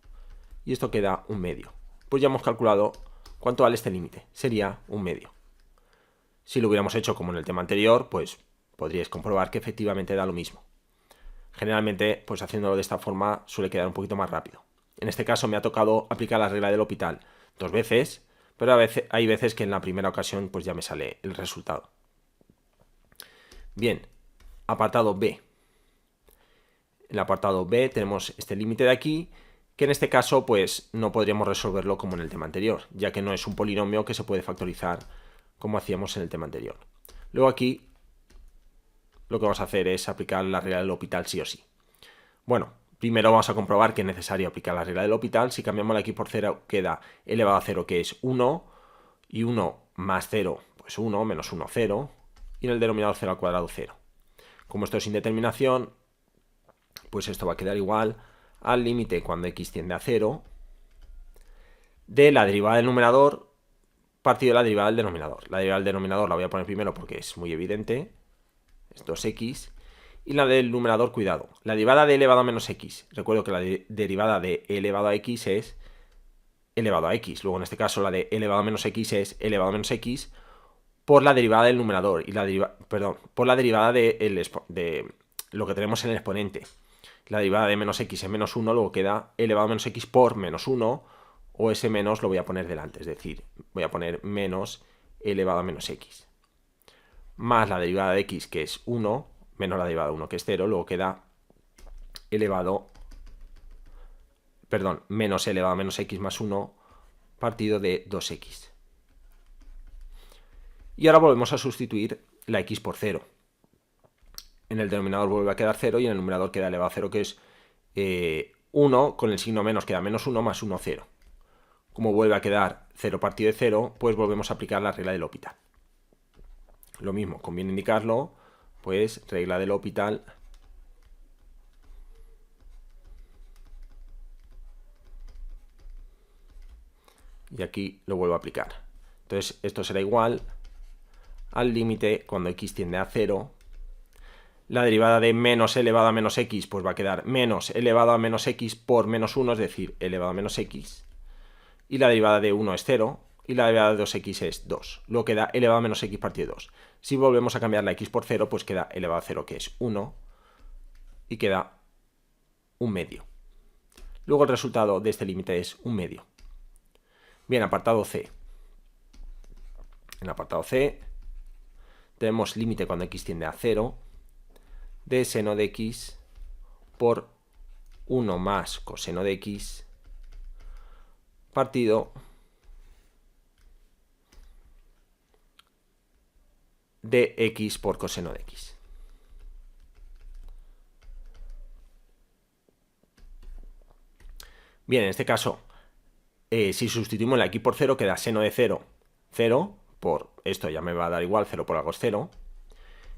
Y esto queda un medio. Pues ya hemos calculado cuánto vale este límite, sería un medio. Si lo hubiéramos hecho como en el tema anterior, pues podríais comprobar que efectivamente da lo mismo. Generalmente, pues haciéndolo de esta forma suele quedar un poquito más rápido. En este caso me ha tocado aplicar la regla del L'Hopital 2 veces, pero hay veces que en la primera ocasión pues ya me sale el resultado. Bien, apartado B. En el apartado B tenemos este límite de aquí, que en este caso pues no podríamos resolverlo como en el tema anterior, ya que no es un polinomio que se puede factorizar como hacíamos en el tema anterior. Luego aquí lo que vamos a hacer es aplicar la regla del L'Hopital sí o sí. Bueno, primero vamos a comprobar que es necesario aplicar la regla del L'Hopital. Si cambiamos la x por 0 queda elevado a 0, que es 1, y 1 más 0, pues 1, menos 1, 0, y en el denominador 0 al cuadrado 0. Como esto es indeterminación, pues esto va a quedar igual al límite cuando x tiende a 0 de la derivada del numerador partido de la derivada del denominador. La derivada del denominador la voy a poner primero porque es muy evidente, es 2x. Y la del numerador, cuidado, la derivada de elevado a menos x. Recuerdo que la derivada de elevado a x es elevado a x. Luego en este caso la de elevado a menos x es elevado a menos x por la derivada del numerador y por la derivada de lo que tenemos en el exponente. La derivada de menos x es menos 1, luego queda elevado a menos x por menos 1, o ese menos lo voy a poner delante, es decir, voy a poner menos elevado a menos x. Más la derivada de x, que es 1, menos la derivada de 1, que es 0, luego queda menos elevado a menos x más 1 partido de 2x. Y ahora volvemos a sustituir la x por 0. En el denominador vuelve a quedar 0 y en el numerador queda elevado a 0, que es 1, con el signo menos queda menos 1 más 1, 0. Como vuelve a quedar 0 partido de 0, pues volvemos a aplicar la regla del L'Hopital. Lo mismo, conviene indicarlo, pues regla del L'Hopital. Y aquí lo vuelvo a aplicar. Entonces esto será igual al límite cuando x tiende a 0. La derivada de menos elevado a menos x pues va a quedar menos elevado a menos x por menos 1, es decir, elevado a menos x. Y la derivada de 1 es 0 y la derivada de 2x es 2. Luego queda elevado a menos x partido de 2. Si volvemos a cambiar la x por 0, pues queda elevado a 0, que es 1, y queda un medio. Luego el resultado de este límite es un medio. Bien, apartado C. En apartado C tenemos límite cuando x tiende a 0 de seno de x por 1 más coseno de x partido de x por coseno de x. Bien, en este caso, si sustituimos la x por 0, queda seno de 0, 0, por esto ya me va a dar igual, 0 por algo es 0.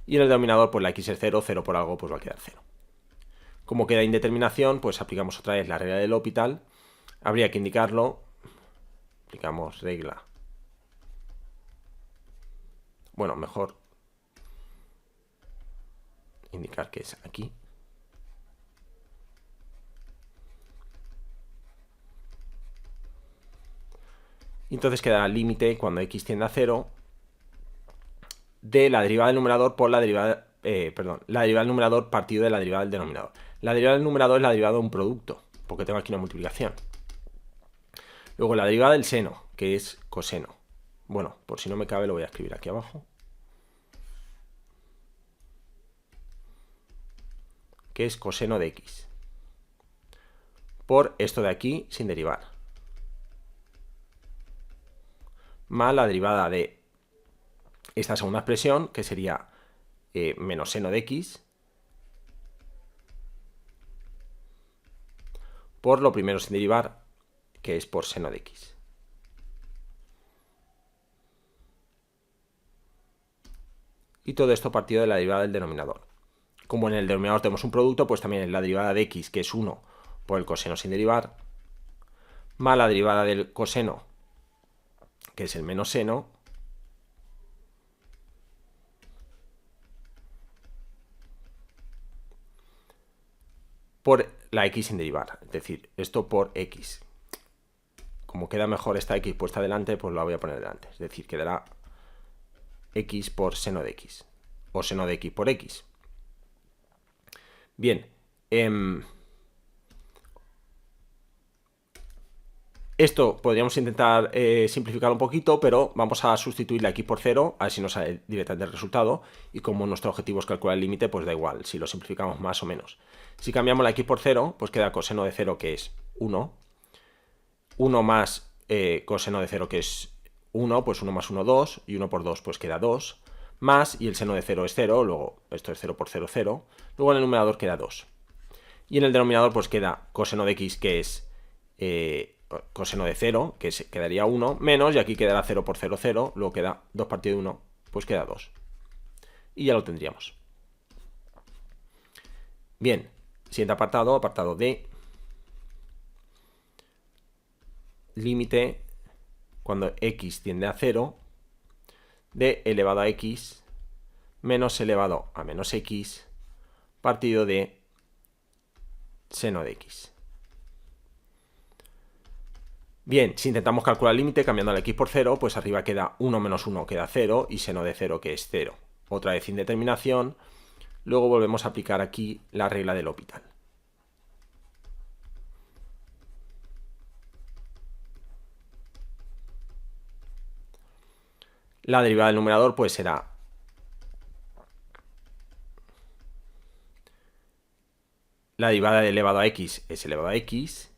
Y en el denominador, pues la x es 0, 0 por algo, pues va a quedar 0. Como queda indeterminación, pues aplicamos otra vez la regla del L'Hopital. Habría que indicarlo. Aplicamos regla. Bueno, mejor indicar que es aquí. Y entonces quedará el límite cuando x tiende a 0 de la derivada del numerador por la derivada, la derivada del numerador partido de la derivada del denominador. La derivada del numerador es la derivada de un producto, porque tengo aquí una multiplicación. Luego la derivada del seno, que es coseno. Bueno, por si no me cabe lo voy a escribir aquí abajo. Que es coseno de x. Por esto de aquí sin derivar. Más la derivada de esta segunda expresión, que sería menos seno de x, por lo primero sin derivar, que es por seno de x. Y todo esto partido de la derivada del denominador. Como en el denominador tenemos un producto, pues también en la derivada de x, que es 1 por el coseno sin derivar, más la derivada del coseno, que es el menos seno, por la x sin derivar, es decir, esto por x. Como queda mejor esta x puesta delante, pues la voy a poner delante, es decir, quedará x por seno de x, o seno de x por x. Bien, esto podríamos intentar simplificar un poquito, pero vamos a sustituir la x por 0, a ver si nos sale directamente el resultado, y como nuestro objetivo es calcular el límite, pues da igual si lo simplificamos más o menos. Si cambiamos la x por 0, pues queda coseno de 0, que es 1, 1 más coseno de 0, que es 1, pues 1 más 1, 2, y 1 por 2, pues queda 2, más, y el seno de 0 es 0, luego esto es 0 por 0, 0, luego en el numerador queda 2. Y en el denominador pues queda coseno de x, que es coseno de 0, que quedaría 1, menos, y aquí quedará 0 por 0, 0, luego queda 2 partido de 1, pues queda 2. Y ya lo tendríamos. Bien, siguiente apartado, apartado D. Límite cuando x tiende a 0, de elevado a x menos elevado a menos x partido de seno de x. Bien, si intentamos calcular el límite cambiando el x por 0, pues arriba queda 1 menos 1 queda 0 y seno de 0 que es 0. Otra vez indeterminación. Luego volvemos a aplicar aquí la regla del L'Hopital. La derivada del numerador pues será la derivada de elevado a x es elevado a x.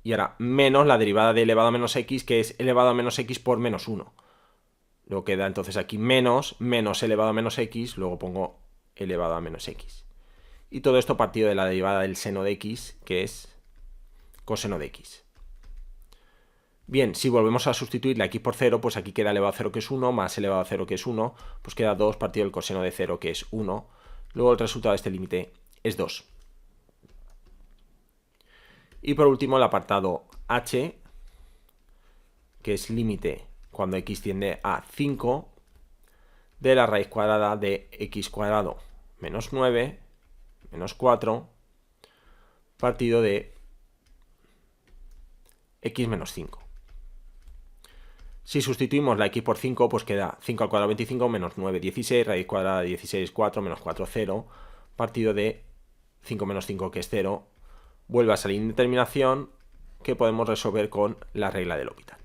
Y ahora menos la derivada de elevado a menos x, que es elevado a menos x por menos 1. Luego queda entonces aquí menos elevado a menos x, luego pongo elevado a menos x. Y todo esto partido de la derivada del seno de x, que es coseno de x. Bien, si volvemos a sustituir la x por 0, pues aquí queda elevado a 0 que es 1, más elevado a 0 que es 1, pues queda 2 partido del coseno de 0 que es 1. Luego el resultado de este límite es 2. Y por último el apartado h, que es límite cuando x tiende a 5 de la raíz cuadrada de x cuadrado menos 9 menos 4 partido de x menos 5. Si sustituimos la x por 5, pues queda 5 al cuadrado 25 menos 9, 16, raíz cuadrada de 16, 4, menos 4, 0, partido de 5 menos 5 que es 0. Vuelve a salir indeterminación que podemos resolver con la regla del L'Hopital.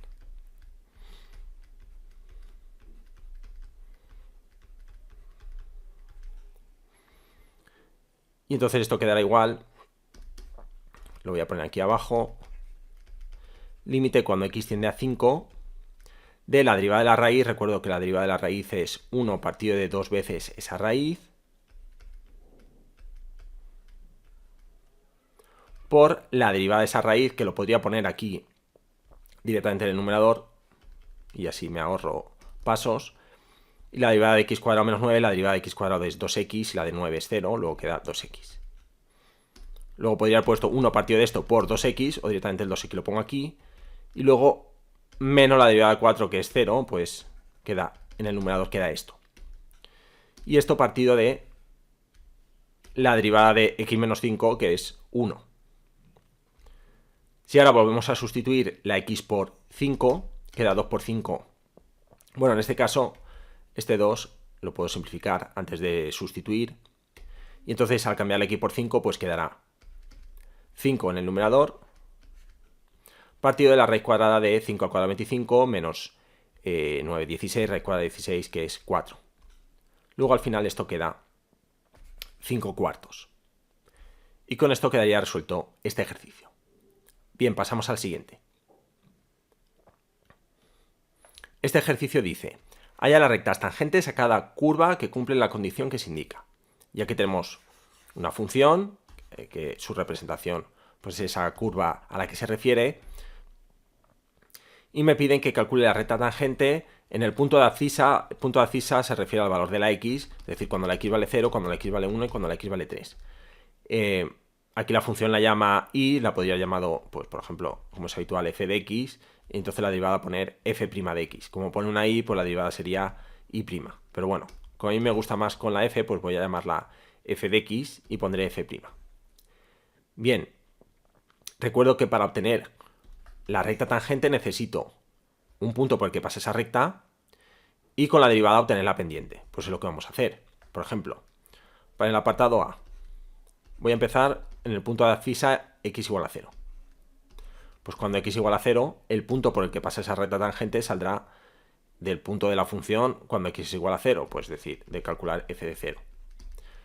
Y entonces esto quedará igual. Lo voy a poner aquí abajo. Límite cuando x tiende a 5 de la derivada de la raíz. Recuerdo que la derivada de la raíz es 1 partido de 2 veces esa raíz. Por la derivada de esa raíz, que lo podría poner aquí directamente en el numerador, y así me ahorro pasos. Y la derivada de x cuadrado menos 9, la derivada de x cuadrado es 2x y la de 9 es 0, luego queda 2x. Luego podría haber puesto 1 partido de esto por 2x, o directamente el 2x lo pongo aquí. Y luego menos la derivada de 4, que es 0, pues queda en el numerador queda esto. Y esto partido de la derivada de x menos 5, que es 1. Si ahora volvemos a sustituir la x por 5, queda 2 por 5. Bueno, en este caso, este 2 lo puedo simplificar antes de sustituir. Y entonces al cambiar la x por 5, pues quedará 5 en el numerador, partido de la raíz cuadrada de 5 al cuadrado 25 menos 9, 16, raíz cuadrada de 16, que es 4. Luego al final esto queda 5 cuartos. Y con esto quedaría resuelto este ejercicio. Bien, pasamos al siguiente. Este ejercicio dice: halla las rectas tangentes a cada curva que cumple la condición que se indica. Y aquí tenemos una función, que su representación pues es esa curva a la que se refiere, y me piden que calcule la recta tangente en el punto de abscisa. El punto de abscisa se refiere al valor de la x, es decir, cuando la x vale 0, cuando la x vale 1 y cuando la x vale 3. Aquí la función la llama y, la podría llamado, pues por ejemplo, como es habitual, f de x, y entonces la derivada poner f' de x. Como pone una y, pues la derivada sería y'. Pero bueno, como a mí me gusta más con la f, pues voy a llamarla f de x y pondré f'. Bien, recuerdo que para obtener la recta tangente necesito un punto por el que pase esa recta y con la derivada obtener la pendiente. Pues es lo que vamos a hacer. Por ejemplo, para el apartado A, voy a empezar en el punto de abscisa x igual a 0. Pues cuando x igual a 0, el punto por el que pasa esa recta tangente saldrá del punto de la función cuando x es igual a 0, pues es decir, de calcular f de 0.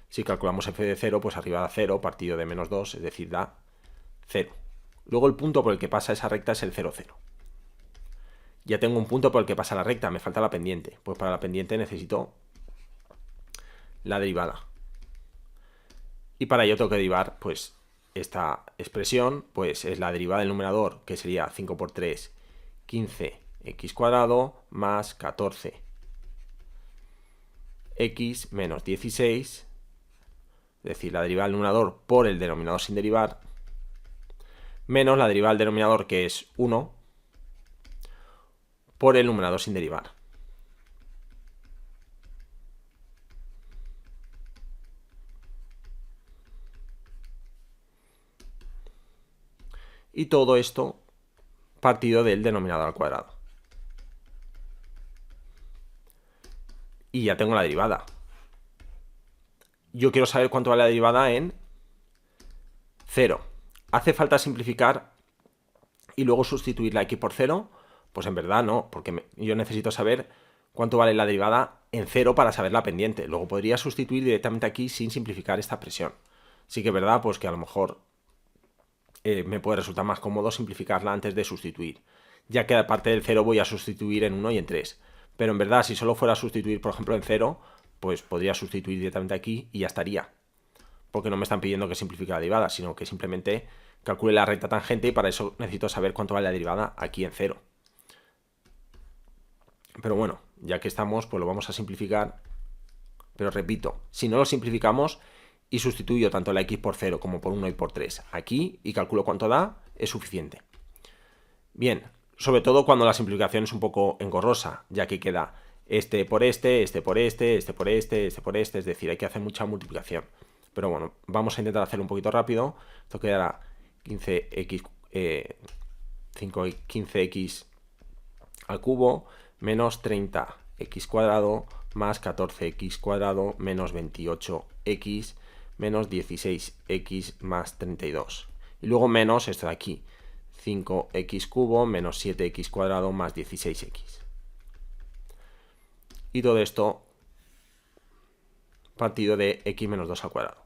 Si calculamos f de 0, pues arriba da 0, partido de menos 2, es decir, da 0. Luego el punto por el que pasa esa recta es el 0, 0. Ya tengo un punto por el que pasa la recta, me falta la pendiente. Pues para la pendiente necesito la derivada. Y para ello tengo que derivar, pues, esta expresión, pues es la derivada del numerador, que sería 5 por 3, 15x cuadrado, más 14 x menos 16, es decir, la derivada del numerador por el denominador sin derivar, menos la derivada del denominador, que es 1, por el numerador sin derivar. Y todo esto partido del denominador al cuadrado. Y ya tengo la derivada. Yo quiero saber cuánto vale la derivada en 0. ¿Hace falta simplificar y luego sustituir la x por 0? Pues en verdad no, porque yo necesito saber cuánto vale la derivada en 0 para saber la pendiente. Luego podría sustituir directamente aquí sin simplificar esta expresión. Sí que es verdad, pues que a lo mejor me puede resultar más cómodo simplificarla antes de sustituir, ya que aparte del 0 voy a sustituir en 1 y en 3. Pero en verdad, si solo fuera a sustituir, por ejemplo, en 0, pues podría sustituir directamente aquí y ya estaría. Porque no me están pidiendo que simplifique la derivada, sino que simplemente calcule la recta tangente y para eso necesito saber cuánto vale la derivada aquí en 0. Pero bueno, ya que estamos, pues lo vamos a simplificar. Pero repito, si no lo simplificamos y sustituyo tanto la x por 0 como por 1 y por 3 aquí y calculo cuánto da, es suficiente. Bien, sobre todo cuando la simplificación es un poco engorrosa, ya que queda este por este, este por este, este por este, este por este, es decir, hay que hacer mucha multiplicación. Pero bueno, vamos a intentar hacerlo un poquito rápido. Esto quedará 15x al cubo menos 30x cuadrado más 14x cuadrado menos 28x menos 16x más 32. Y luego menos esto de aquí, 5x cubo menos 7x cuadrado más 16x. Y todo esto partido de x menos 2 al cuadrado.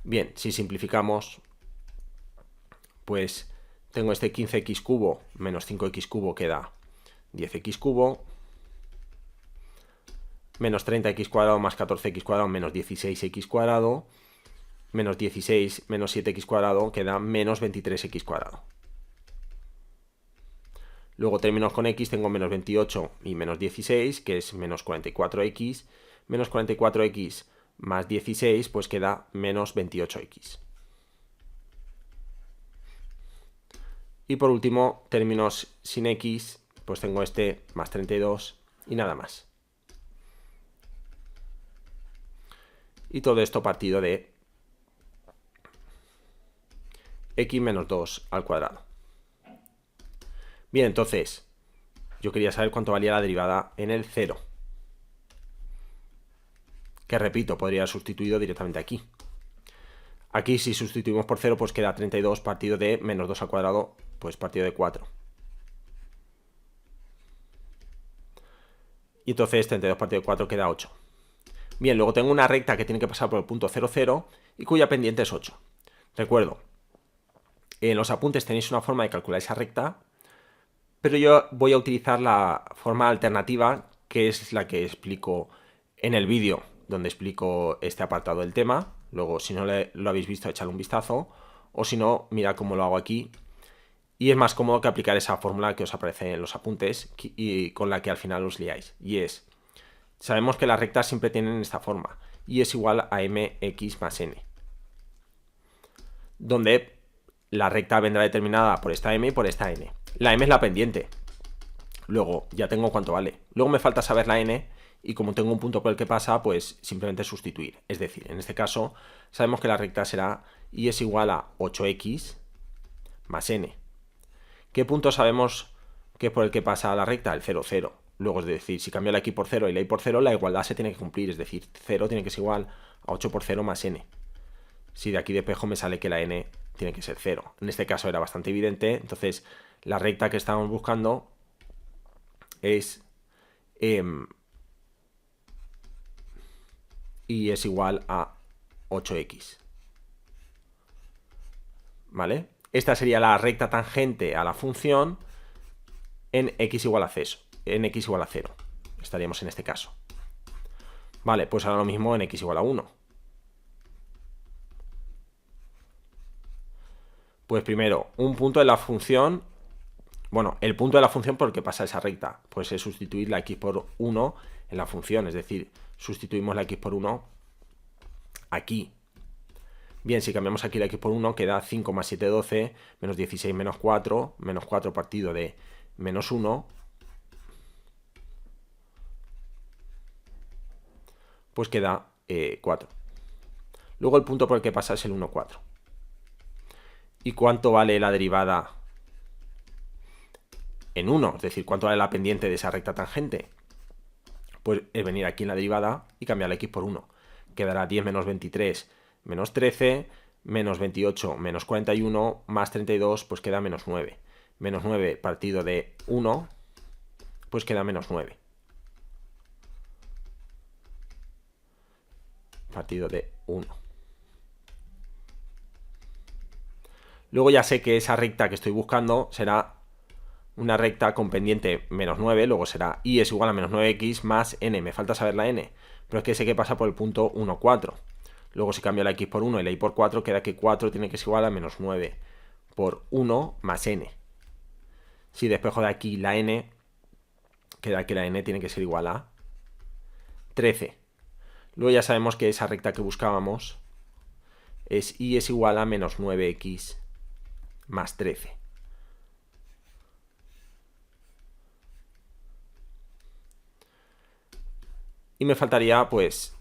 Bien, si simplificamos, pues tengo este 15x cubo menos 5x cubo que da 10x cubo, menos 30x cuadrado más 14x cuadrado menos 16x cuadrado, menos 16 menos 7x cuadrado que da menos 23x cuadrado. Luego términos con x tengo menos 28 y menos 16, que es menos 44x, menos 44x más 16, pues queda menos 28x. Y por último, términos sin x, pues tengo este más 32 y nada más. Y todo esto partido de x menos 2 al cuadrado. Bien, entonces, yo quería saber cuánto valía la derivada en el 0. Que repito, podría haber sustituido directamente aquí. Aquí si sustituimos por 0, pues queda 32 partido de menos 2 al cuadrado, pues partido de 4. Y entonces 32 partido de 4 queda 8. Bien, luego tengo una recta que tiene que pasar por el punto 0, 0 y cuya pendiente es 8. Recuerdo, en los apuntes tenéis una forma de calcular esa recta, pero yo voy a utilizar la forma alternativa, que es la que explico en el vídeo, donde explico este apartado del tema. Luego, si no lo habéis visto, echadle un vistazo, o si no, mirad cómo lo hago aquí. Y es más cómodo que aplicar esa fórmula que os aparece en los apuntes y con la que al final os liáis. Y es, sabemos que las rectas siempre tienen esta forma, y es igual a mx más n, donde la recta vendrá determinada por esta m y por esta n. La m es la pendiente. Luego ya tengo cuánto vale. Luego me falta saber la n y como tengo un punto por el que pasa, pues simplemente sustituir. Es decir, en este caso sabemos que la recta será y es igual a 8x más n. ¿Qué punto sabemos que es por el que pasa la recta? El 0, 0. Luego, es decir, si cambio la x por 0 y la y por 0, la igualdad se tiene que cumplir. Es decir, 0 tiene que ser igual a 8 por 0 más n. Si de aquí de espejo me sale que la n tiene que ser 0. En este caso era bastante evidente. Entonces, la recta que estamos buscando es y es igual a 8x. ¿Vale? Esta sería la recta tangente a la función en x igual a 0. Estaríamos en este caso. Vale, pues ahora lo mismo en x igual a 1. Pues primero, un punto de la función. Bueno, el punto de la función por el que pasa esa recta, pues es sustituir la x por 1 en la función, es decir, sustituimos la x por 1 aquí. Bien, si cambiamos aquí la x por 1, queda 5 más 7, 12, menos 16, menos 4 partido de menos 1, pues queda 4. Luego el punto por el que pasa es el 1, 4. ¿Y cuánto vale la derivada en 1? Es decir, ¿cuánto vale la pendiente de esa recta tangente? Pues es venir aquí en la derivada y cambiar la x por 1. Quedará 10 menos 23 menos 13, menos 28 menos 41, más 32, pues queda menos 9. Menos 9 partido de 1, pues queda menos 9. Partido de 1. Luego ya sé que esa recta que estoy buscando será una recta con pendiente menos 9, luego será y es igual a menos 9x más n. Me falta saber la n, pero es que sé que pasa por el punto 1, 4. Luego si cambio la x por 1 y la y por 4, queda que 4 tiene que ser igual a menos 9 por 1 más n. Si despejo de aquí la n, queda que la n tiene que ser igual a 13. Luego ya sabemos que esa recta que buscábamos es y es igual a menos 9x más 13. Y me faltaría, pues,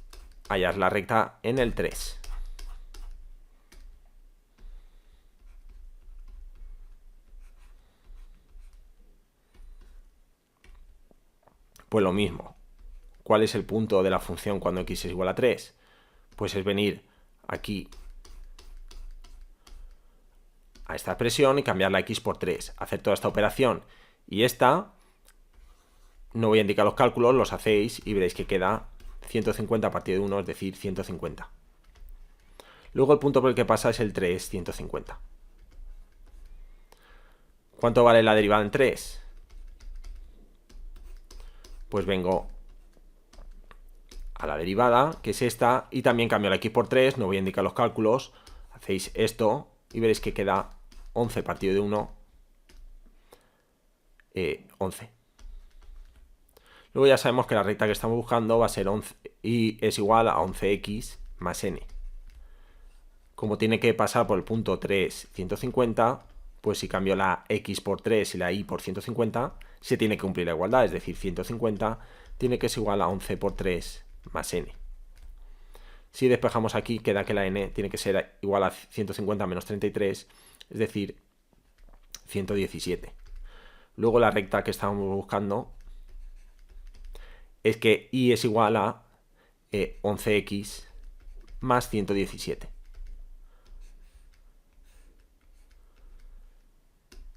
hallar la recta en el 3. Pues lo mismo. ¿Cuál es el punto de la función cuando x es igual a 3? Pues es venir aquí a esta expresión y cambiar la x por 3. Hacer toda esta operación. Y esta, no voy a indicar los cálculos, los hacéis y veréis que queda 150 partido de 1, es decir, 150. Luego el punto por el que pasa es el 3, 150. ¿Cuánto vale la derivada en 3? Pues vengo a la derivada, que es esta, y también cambio la x por 3, no voy a indicar los cálculos, hacéis esto y veréis que queda 11 partido de 1, 11. Luego ya sabemos que la recta que estamos buscando va a ser 11 y es igual a 11x más n. Como tiene que pasar por el punto 3, 150, pues si cambio la x por 3 y la y por 150, se tiene que cumplir la igualdad, es decir, 150 tiene que ser igual a 11 por 3 más n. Si despejamos aquí, queda que la n tiene que ser igual a 150 menos 33, es decir, 117. Luego la recta que estábamos buscando es que y es igual a 11x más 117.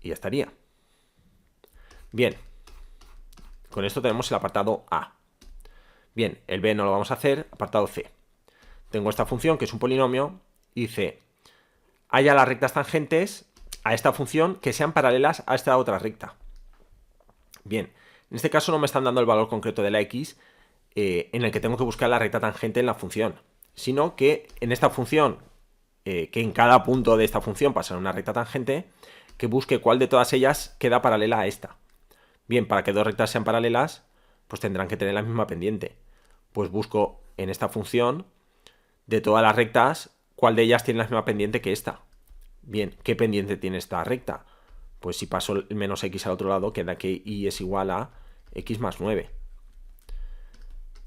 Y ya estaría. Bien, con esto tenemos el apartado A. Bien, el B no lo vamos a hacer, apartado C. Tengo esta función que es un polinomio y dice, haya las rectas tangentes a esta función que sean paralelas a esta otra recta. Bien, en este caso no me están dando el valor concreto de la x en el que tengo que buscar la recta tangente en la función, sino que en esta función, que en cada punto de esta función pasa una recta tangente, que busque cuál de todas ellas queda paralela a esta. Bien, para que dos rectas sean paralelas, pues tendrán que tener la misma pendiente. Pues busco en esta función, de todas las rectas, cuál de ellas tiene la misma pendiente que esta. Bien, ¿qué pendiente tiene esta recta? Pues si paso el menos x al otro lado, queda que y es igual a x más 9.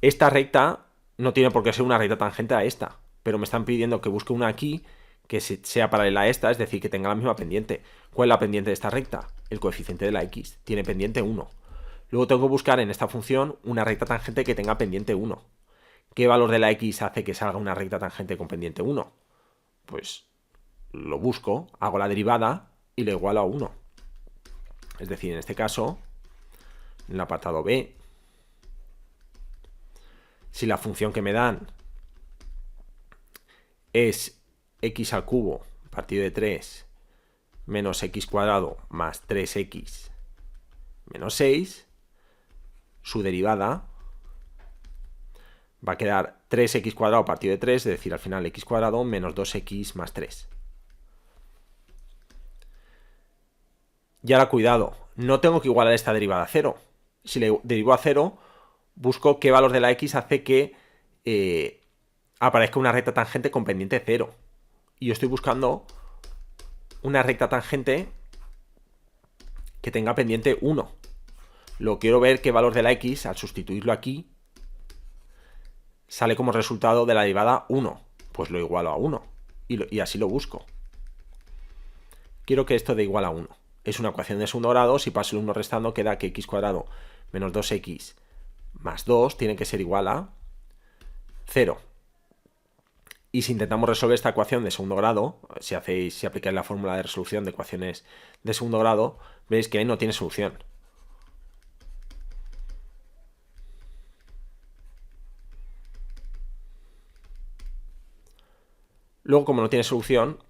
Esta recta no tiene por qué ser una recta tangente a esta, pero me están pidiendo que busque una aquí que sea paralela a esta, es decir, que tenga la misma pendiente. ¿Cuál es la pendiente de esta recta? El coeficiente de la x. Tiene pendiente 1. Luego tengo que buscar en esta función una recta tangente que tenga pendiente 1. ¿Qué valor de la x hace que salga una recta tangente con pendiente 1? Pues lo busco, hago la derivada y le igualo a 1. Es decir, en este caso, en el apartado B, si la función que me dan es x al cubo partido de 3 menos x cuadrado más 3x menos 6, su derivada va a quedar 3x cuadrado partido de 3, es decir, al final x cuadrado menos 2x más 3. Y ahora cuidado, no tengo que igualar esta derivada a 0. Si le derivo a 0, busco qué valor de la x hace que aparezca una recta tangente con pendiente 0. y yo estoy buscando una recta tangente que tenga pendiente 1. Luego quiero ver qué valor de la x, al sustituirlo aquí, sale como resultado de la derivada 1. Pues lo igualo a 1 y así lo busco. Quiero que esto dé igual a 1. Es una ecuación de segundo grado. Si paso el 1 restando, queda que x cuadrado menos 2x más 2 tiene que ser igual a 0. Y si intentamos resolver esta ecuación de segundo grado, si aplicáis la fórmula de resolución de ecuaciones de segundo grado, veis que no tiene solución. Luego, como no tiene solución,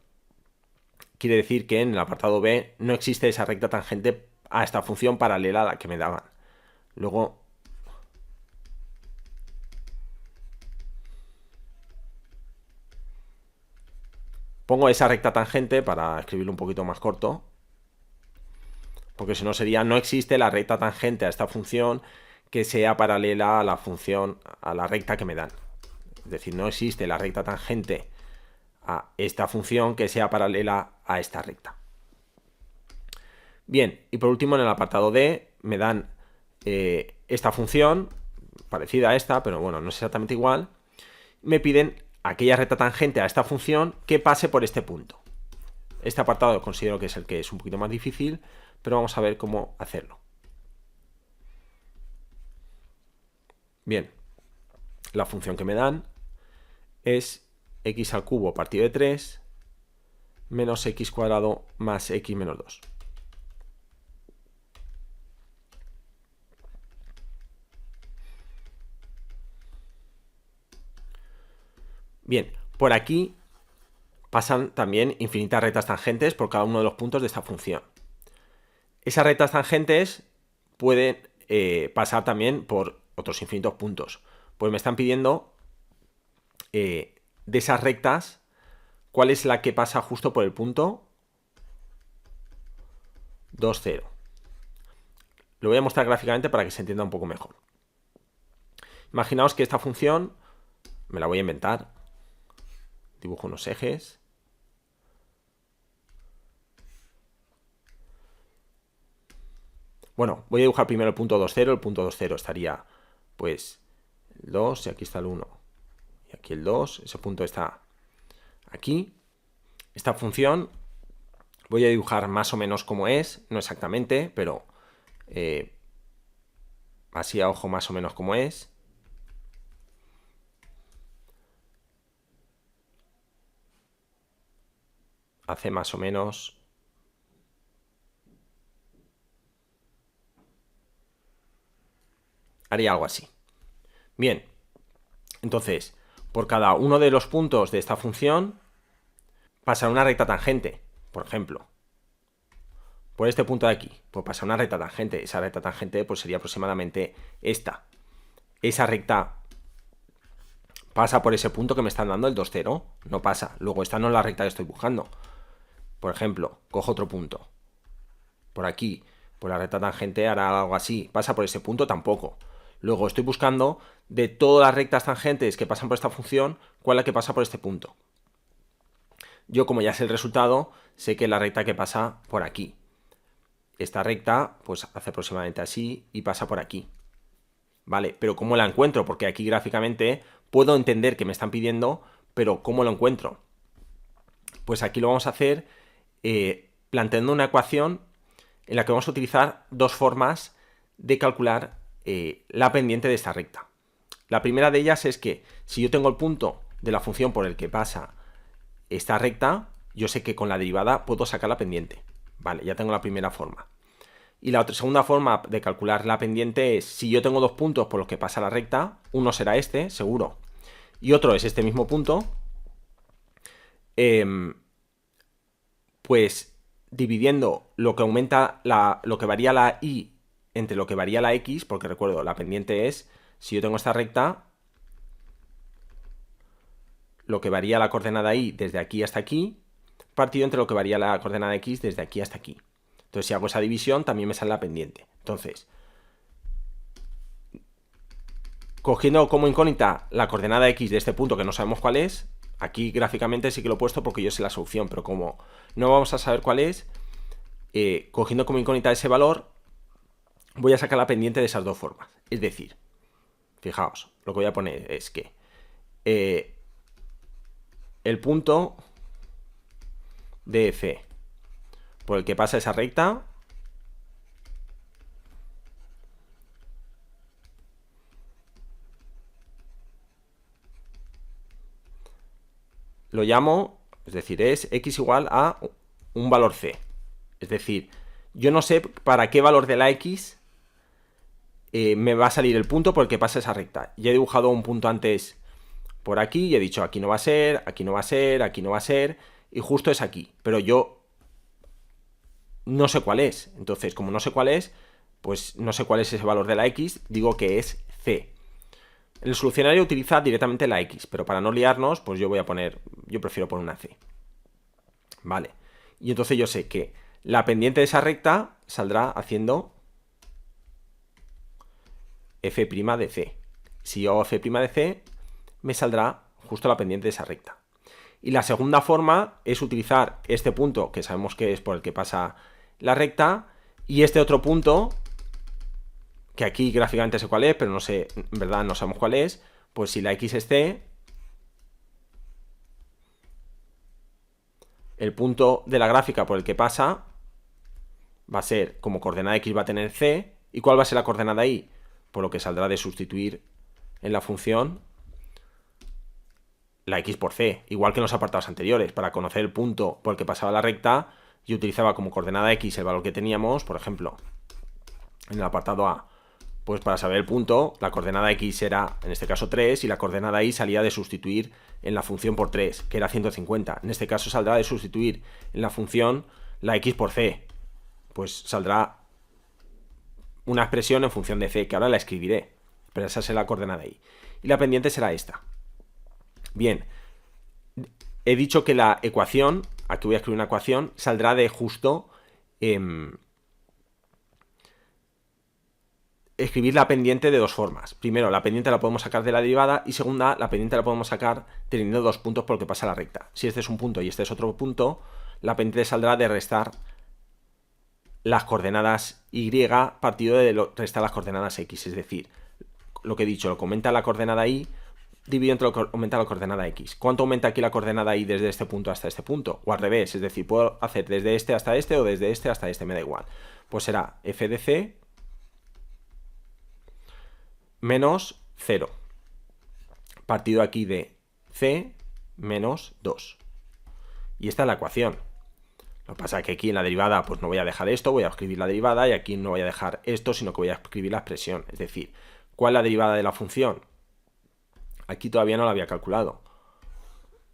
quiere decir que en el apartado B no existe esa recta tangente a esta función paralela a la que me daban. Luego, pongo esa recta tangente para escribirlo un poquito más corto, porque si no sería, no existe la recta tangente a esta función que sea paralela a la función, a la recta que me dan. Es decir, no existe la recta tangente a esta función que sea paralela a esta recta. Bien, y por último en el apartado D me dan esta función, parecida a esta, pero bueno, no es exactamente igual. Me piden aquella recta tangente a esta función que pase por este punto. Este apartado considero que es el que es un poquito más difícil, pero vamos a ver cómo hacerlo. Bien, la función que me dan es x al cubo partido de 3 menos x cuadrado más x menos 2. Bien, por aquí pasan también infinitas rectas tangentes por cada uno de los puntos de esta función. Esas rectas tangentes pueden pasar también por otros infinitos puntos. Pues me están pidiendo de esas rectas, ¿cuál es la que pasa justo por el punto 2, 0? Lo voy a mostrar gráficamente para que se entienda un poco mejor. Imaginaos que esta función, me la voy a inventar, dibujo unos ejes. Bueno, voy a dibujar primero el punto 2, 0. El punto 2, 0 estaría, pues, el 2 y aquí está el 1. Y aquí el 2, ese punto está aquí. Esta función voy a dibujar más o menos como es, no exactamente, pero así a ojo más o menos como es. Hace más o menos... haría algo así. Bien, entonces, por cada uno de los puntos de esta función pasa una recta tangente, por ejemplo. Por este punto de aquí, pues pasa una recta tangente. Esa recta tangente pues sería aproximadamente esta. Esa recta pasa por ese punto que me están dando, el 2, 0. No pasa. Luego esta no es la recta que estoy buscando. Por ejemplo, cojo otro punto. Por aquí, pues la recta tangente hará algo así. Pasa por ese punto, tampoco. Luego estoy buscando de todas las rectas tangentes que pasan por esta función, cuál es la que pasa por este punto. Yo, como ya sé el resultado, sé que es la recta que pasa por aquí. Esta recta, pues hace aproximadamente así y pasa por aquí. ¿Vale? Pero ¿cómo la encuentro? Porque aquí gráficamente puedo entender que me están pidiendo, pero ¿cómo lo encuentro? Pues aquí lo vamos a hacer planteando una ecuación en la que vamos a utilizar dos formas de calcular la pendiente de esta recta. La primera de ellas es que si yo tengo el punto de la función por el que pasa esta recta, yo sé que con la derivada puedo sacar la pendiente. Vale, ya tengo la primera forma. Y la segunda forma de calcular la pendiente es, si yo tengo dos puntos por los que pasa la recta, uno será este, seguro, y otro es este mismo punto, pues dividiendo lo que aumenta lo que varía la y entre lo que varía la x, porque recuerdo, la pendiente es, si yo tengo esta recta, lo que varía la coordenada y desde aquí hasta aquí, partido entre lo que varía la coordenada x desde aquí hasta aquí. Entonces, si hago esa división, también me sale la pendiente. Entonces, cogiendo como incógnita la coordenada x de este punto, que no sabemos cuál es, Aquí gráficamente sí que lo he puesto porque yo sé la solución, pero como no vamos a saber cuál es, cogiendo como incógnita ese valor, voy a sacar la pendiente de esas dos formas. Es decir, fijaos, lo que voy a poner es que el punto de C por el que pasa esa recta lo llamo, es decir, es x igual a un valor C. Es decir, yo no sé para qué valor de la x me va a salir el punto por el que pasa esa recta. Ya he dibujado un punto antes por aquí y he dicho aquí no va a ser, aquí no va a ser, aquí no va a ser, y justo es aquí. Pero yo no sé cuál es. Entonces, como no sé cuál es, pues no sé cuál es ese valor de la x, digo que es C. El solucionario utiliza directamente la x, pero para no liarnos, pues yo prefiero poner una C. Vale. Y entonces yo sé que la pendiente de esa recta saldrá haciendo f' de C. Si yo hago f' de C, me saldrá justo la pendiente de esa recta. Y la segunda forma es utilizar este punto, que sabemos que es por el que pasa la recta, y este otro punto, que aquí gráficamente sé cuál es, pero no sé, en verdad no sabemos cuál es, pues si la x es C, el punto de la gráfica por el que pasa va a ser, como coordenada x va a tener C, ¿y cuál va a ser la coordenada y? Por lo que saldrá de sustituir en la función la x por C, igual que en los apartados anteriores. Para conocer el punto por el que pasaba la recta, yo utilizaba como coordenada x el valor que teníamos, por ejemplo, en el apartado A. Pues para saber el punto, la coordenada x era, en este caso, 3, y la coordenada y salía de sustituir en la función por 3, que era 150. En este caso saldrá de sustituir en la función la x por C. Pues saldrá una expresión en función de C, que ahora la escribiré, pero esa será la coordenada y. Y la pendiente será esta. Bien, he dicho que la ecuación, aquí voy a escribir una ecuación, saldrá de justo escribir la pendiente de dos formas. Primero, la pendiente la podemos sacar de la derivada, y segunda, la pendiente la podemos sacar teniendo dos puntos por el que pasa la recta. Si este es un punto y este es otro punto, la pendiente saldrá de restar las coordenadas y partido de restar las coordenadas x. Es decir, lo que he dicho, lo que aumenta la coordenada y dividido entre lo que aumenta la coordenada x. ¿Cuánto aumenta aquí la coordenada y desde este punto hasta este punto? O al revés, es decir, puedo hacer desde este hasta este o desde este hasta este, me da igual. Pues será f de c menos 0. Partido aquí de c menos 2. Y esta es la ecuación. Lo que pasa es que aquí en la derivada pues no voy a dejar esto, voy a escribir la derivada, y aquí no voy a dejar esto, sino que voy a escribir la expresión. Es decir, ¿cuál es la derivada de la función? Aquí todavía no la había calculado.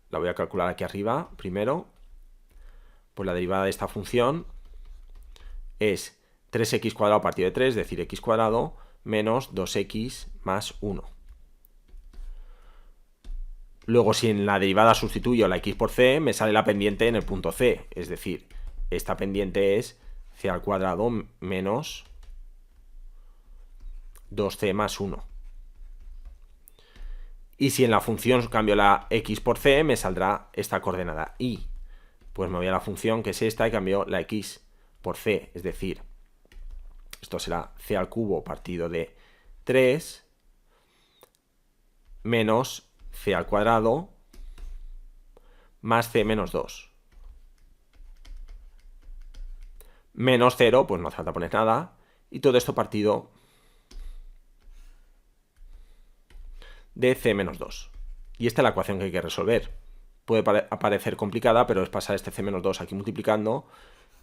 La voy a calcular aquí arriba primero. Pues la derivada de esta función es 3x cuadrado partido de 3, es decir, x cuadrado menos 2x más 1. Luego, si en la derivada sustituyo la x por c, me sale la pendiente en el punto C. Es decir, esta pendiente es c al cuadrado menos 2c más 1. Y si en la función cambio la x por c, me saldrá esta coordenada y. Pues me voy a la función que es esta y cambio la x por c. Es decir, esto será c al cubo partido de 3 menos c al cuadrado más c menos 2. Menos 0, pues no hace falta poner nada. Y todo esto partido de c menos 2. Y esta es la ecuación que hay que resolver. Puede parecer complicada, pero es pasar este c menos 2 aquí multiplicando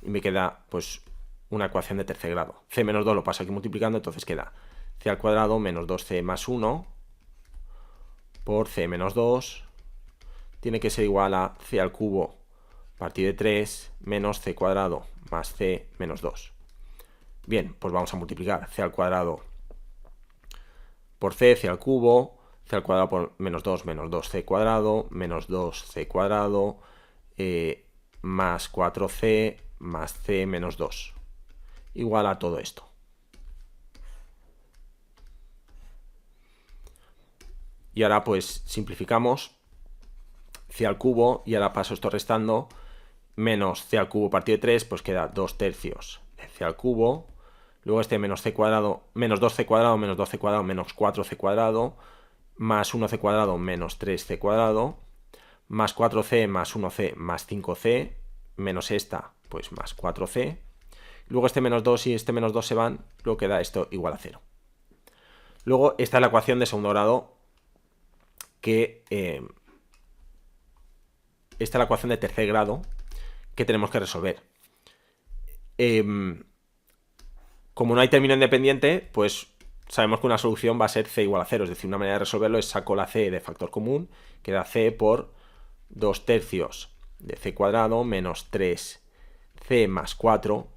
y me queda pues una ecuación de tercer grado. C menos 2 lo paso aquí multiplicando, entonces queda c al cuadrado menos 2c más 1 por c menos 2 tiene que ser igual a c al cubo partido de 3 menos c cuadrado más c menos 2. Bien, pues vamos a multiplicar c al cuadrado por c al cubo, c al cuadrado por menos 2c cuadrado, menos 2c cuadrado, más 4c más c menos 2. Igual a todo esto. Y ahora pues simplificamos. c al cubo, y ahora paso esto restando, menos c al cubo partido de 3, pues queda 2 tercios de c al cubo. Luego este menos c cuadrado, menos 2c cuadrado, menos 12 cuadrado, menos 4c cuadrado, más 1c cuadrado, menos 3c cuadrado, más 4c, más 1c, más 5c, menos esta, pues más 4c. Luego este menos 2 y este menos 2 se van, luego queda esto igual a 0. Luego esta es la ecuación de segundo grado que... esta es la ecuación de tercer grado que tenemos que resolver. Como no hay término independiente, pues sabemos que una solución va a ser c igual a 0. Es decir, una manera de resolverlo es saco la c de factor común, queda c por 2 tercios de c cuadrado menos 3c más 4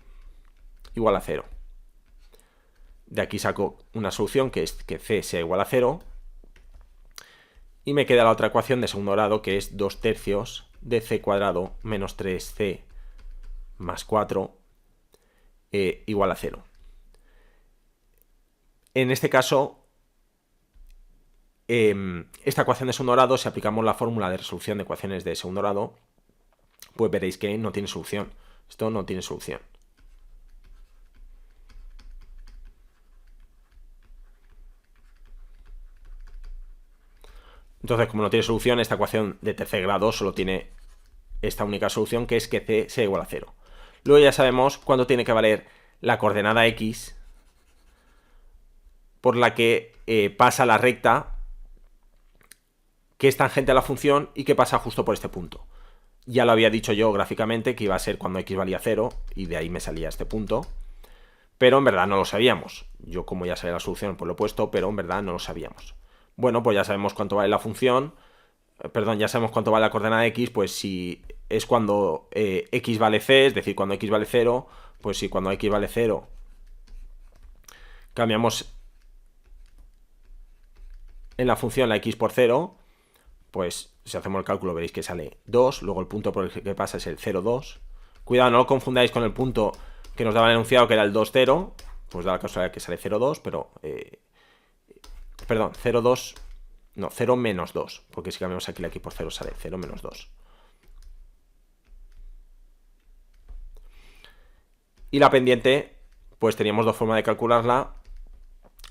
igual a 0. De aquí saco una solución que es que c sea igual a 0. Y me queda la otra ecuación de segundo grado, que es 2 tercios de c cuadrado menos 3c más 4 igual a 0. En este caso, esta ecuación de segundo grado, si aplicamos la fórmula de resolución de ecuaciones de segundo grado, pues veréis que no tiene solución. Esto no tiene solución. Entonces, como no tiene solución, esta ecuación de tercer grado solo tiene esta única solución, que es que c sea igual a 0. Luego ya sabemos cuánto tiene que valer la coordenada x por la que pasa la recta que es tangente a la función y que pasa justo por este punto. Ya lo había dicho yo gráficamente que iba a ser cuando x valía 0 y de ahí me salía este punto. Pero en verdad no lo sabíamos. Yo, como ya sabía la solución, pues lo he puesto, pero en verdad no lo sabíamos. Bueno, pues ya sabemos cuánto vale la función. Perdón, ya sabemos cuánto vale la coordenada x, pues si es cuando x vale c, es decir, cuando x vale 0, pues si cuando x vale 0 cambiamos en la función la x por 0, pues si hacemos el cálculo veréis que sale 2, luego el punto por el que pasa es el 0,2. Cuidado, no lo confundáis con el punto que nos daba el enunciado, que era el 2,0, pues da la casualidad que sale 0,2, pero... perdón, 0,2... No, 0 menos 2, porque si cambiamos aquí la x por 0 sale 0 menos 2. Y la pendiente, pues teníamos dos formas de calcularla.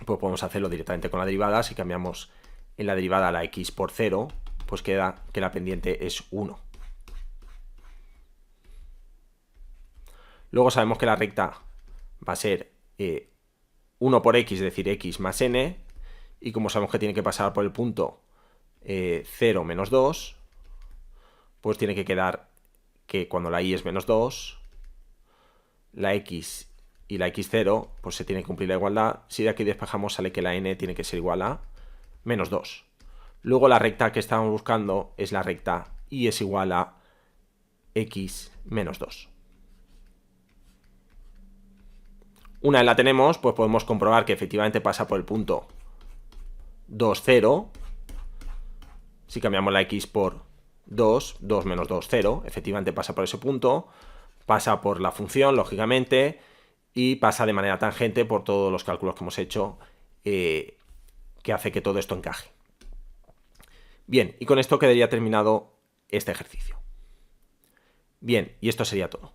Pues podemos hacerlo directamente con la derivada. Si cambiamos en la derivada la x por 0, pues queda que la pendiente es 1. Luego sabemos que la recta va a ser 1 por x, es decir, x más n. Y como sabemos que tiene que pasar por el punto 0 menos 2, pues tiene que quedar que cuando la y es menos 2, la x y la x0, pues se tiene que cumplir la igualdad. Si de aquí despejamos sale que la n tiene que ser igual a menos 2. Luego la recta que estamos buscando es la recta y es igual a x menos 2. Una vez la tenemos, pues podemos comprobar que efectivamente pasa por el punto 2, 0. Si cambiamos la x por 2, 2 menos 2, 0, efectivamente pasa por ese punto, pasa por la función, lógicamente, y pasa de manera tangente por todos los cálculos que hemos hecho, que hace que todo esto encaje. Bien, y con esto quedaría terminado este ejercicio. Bien, y esto sería todo.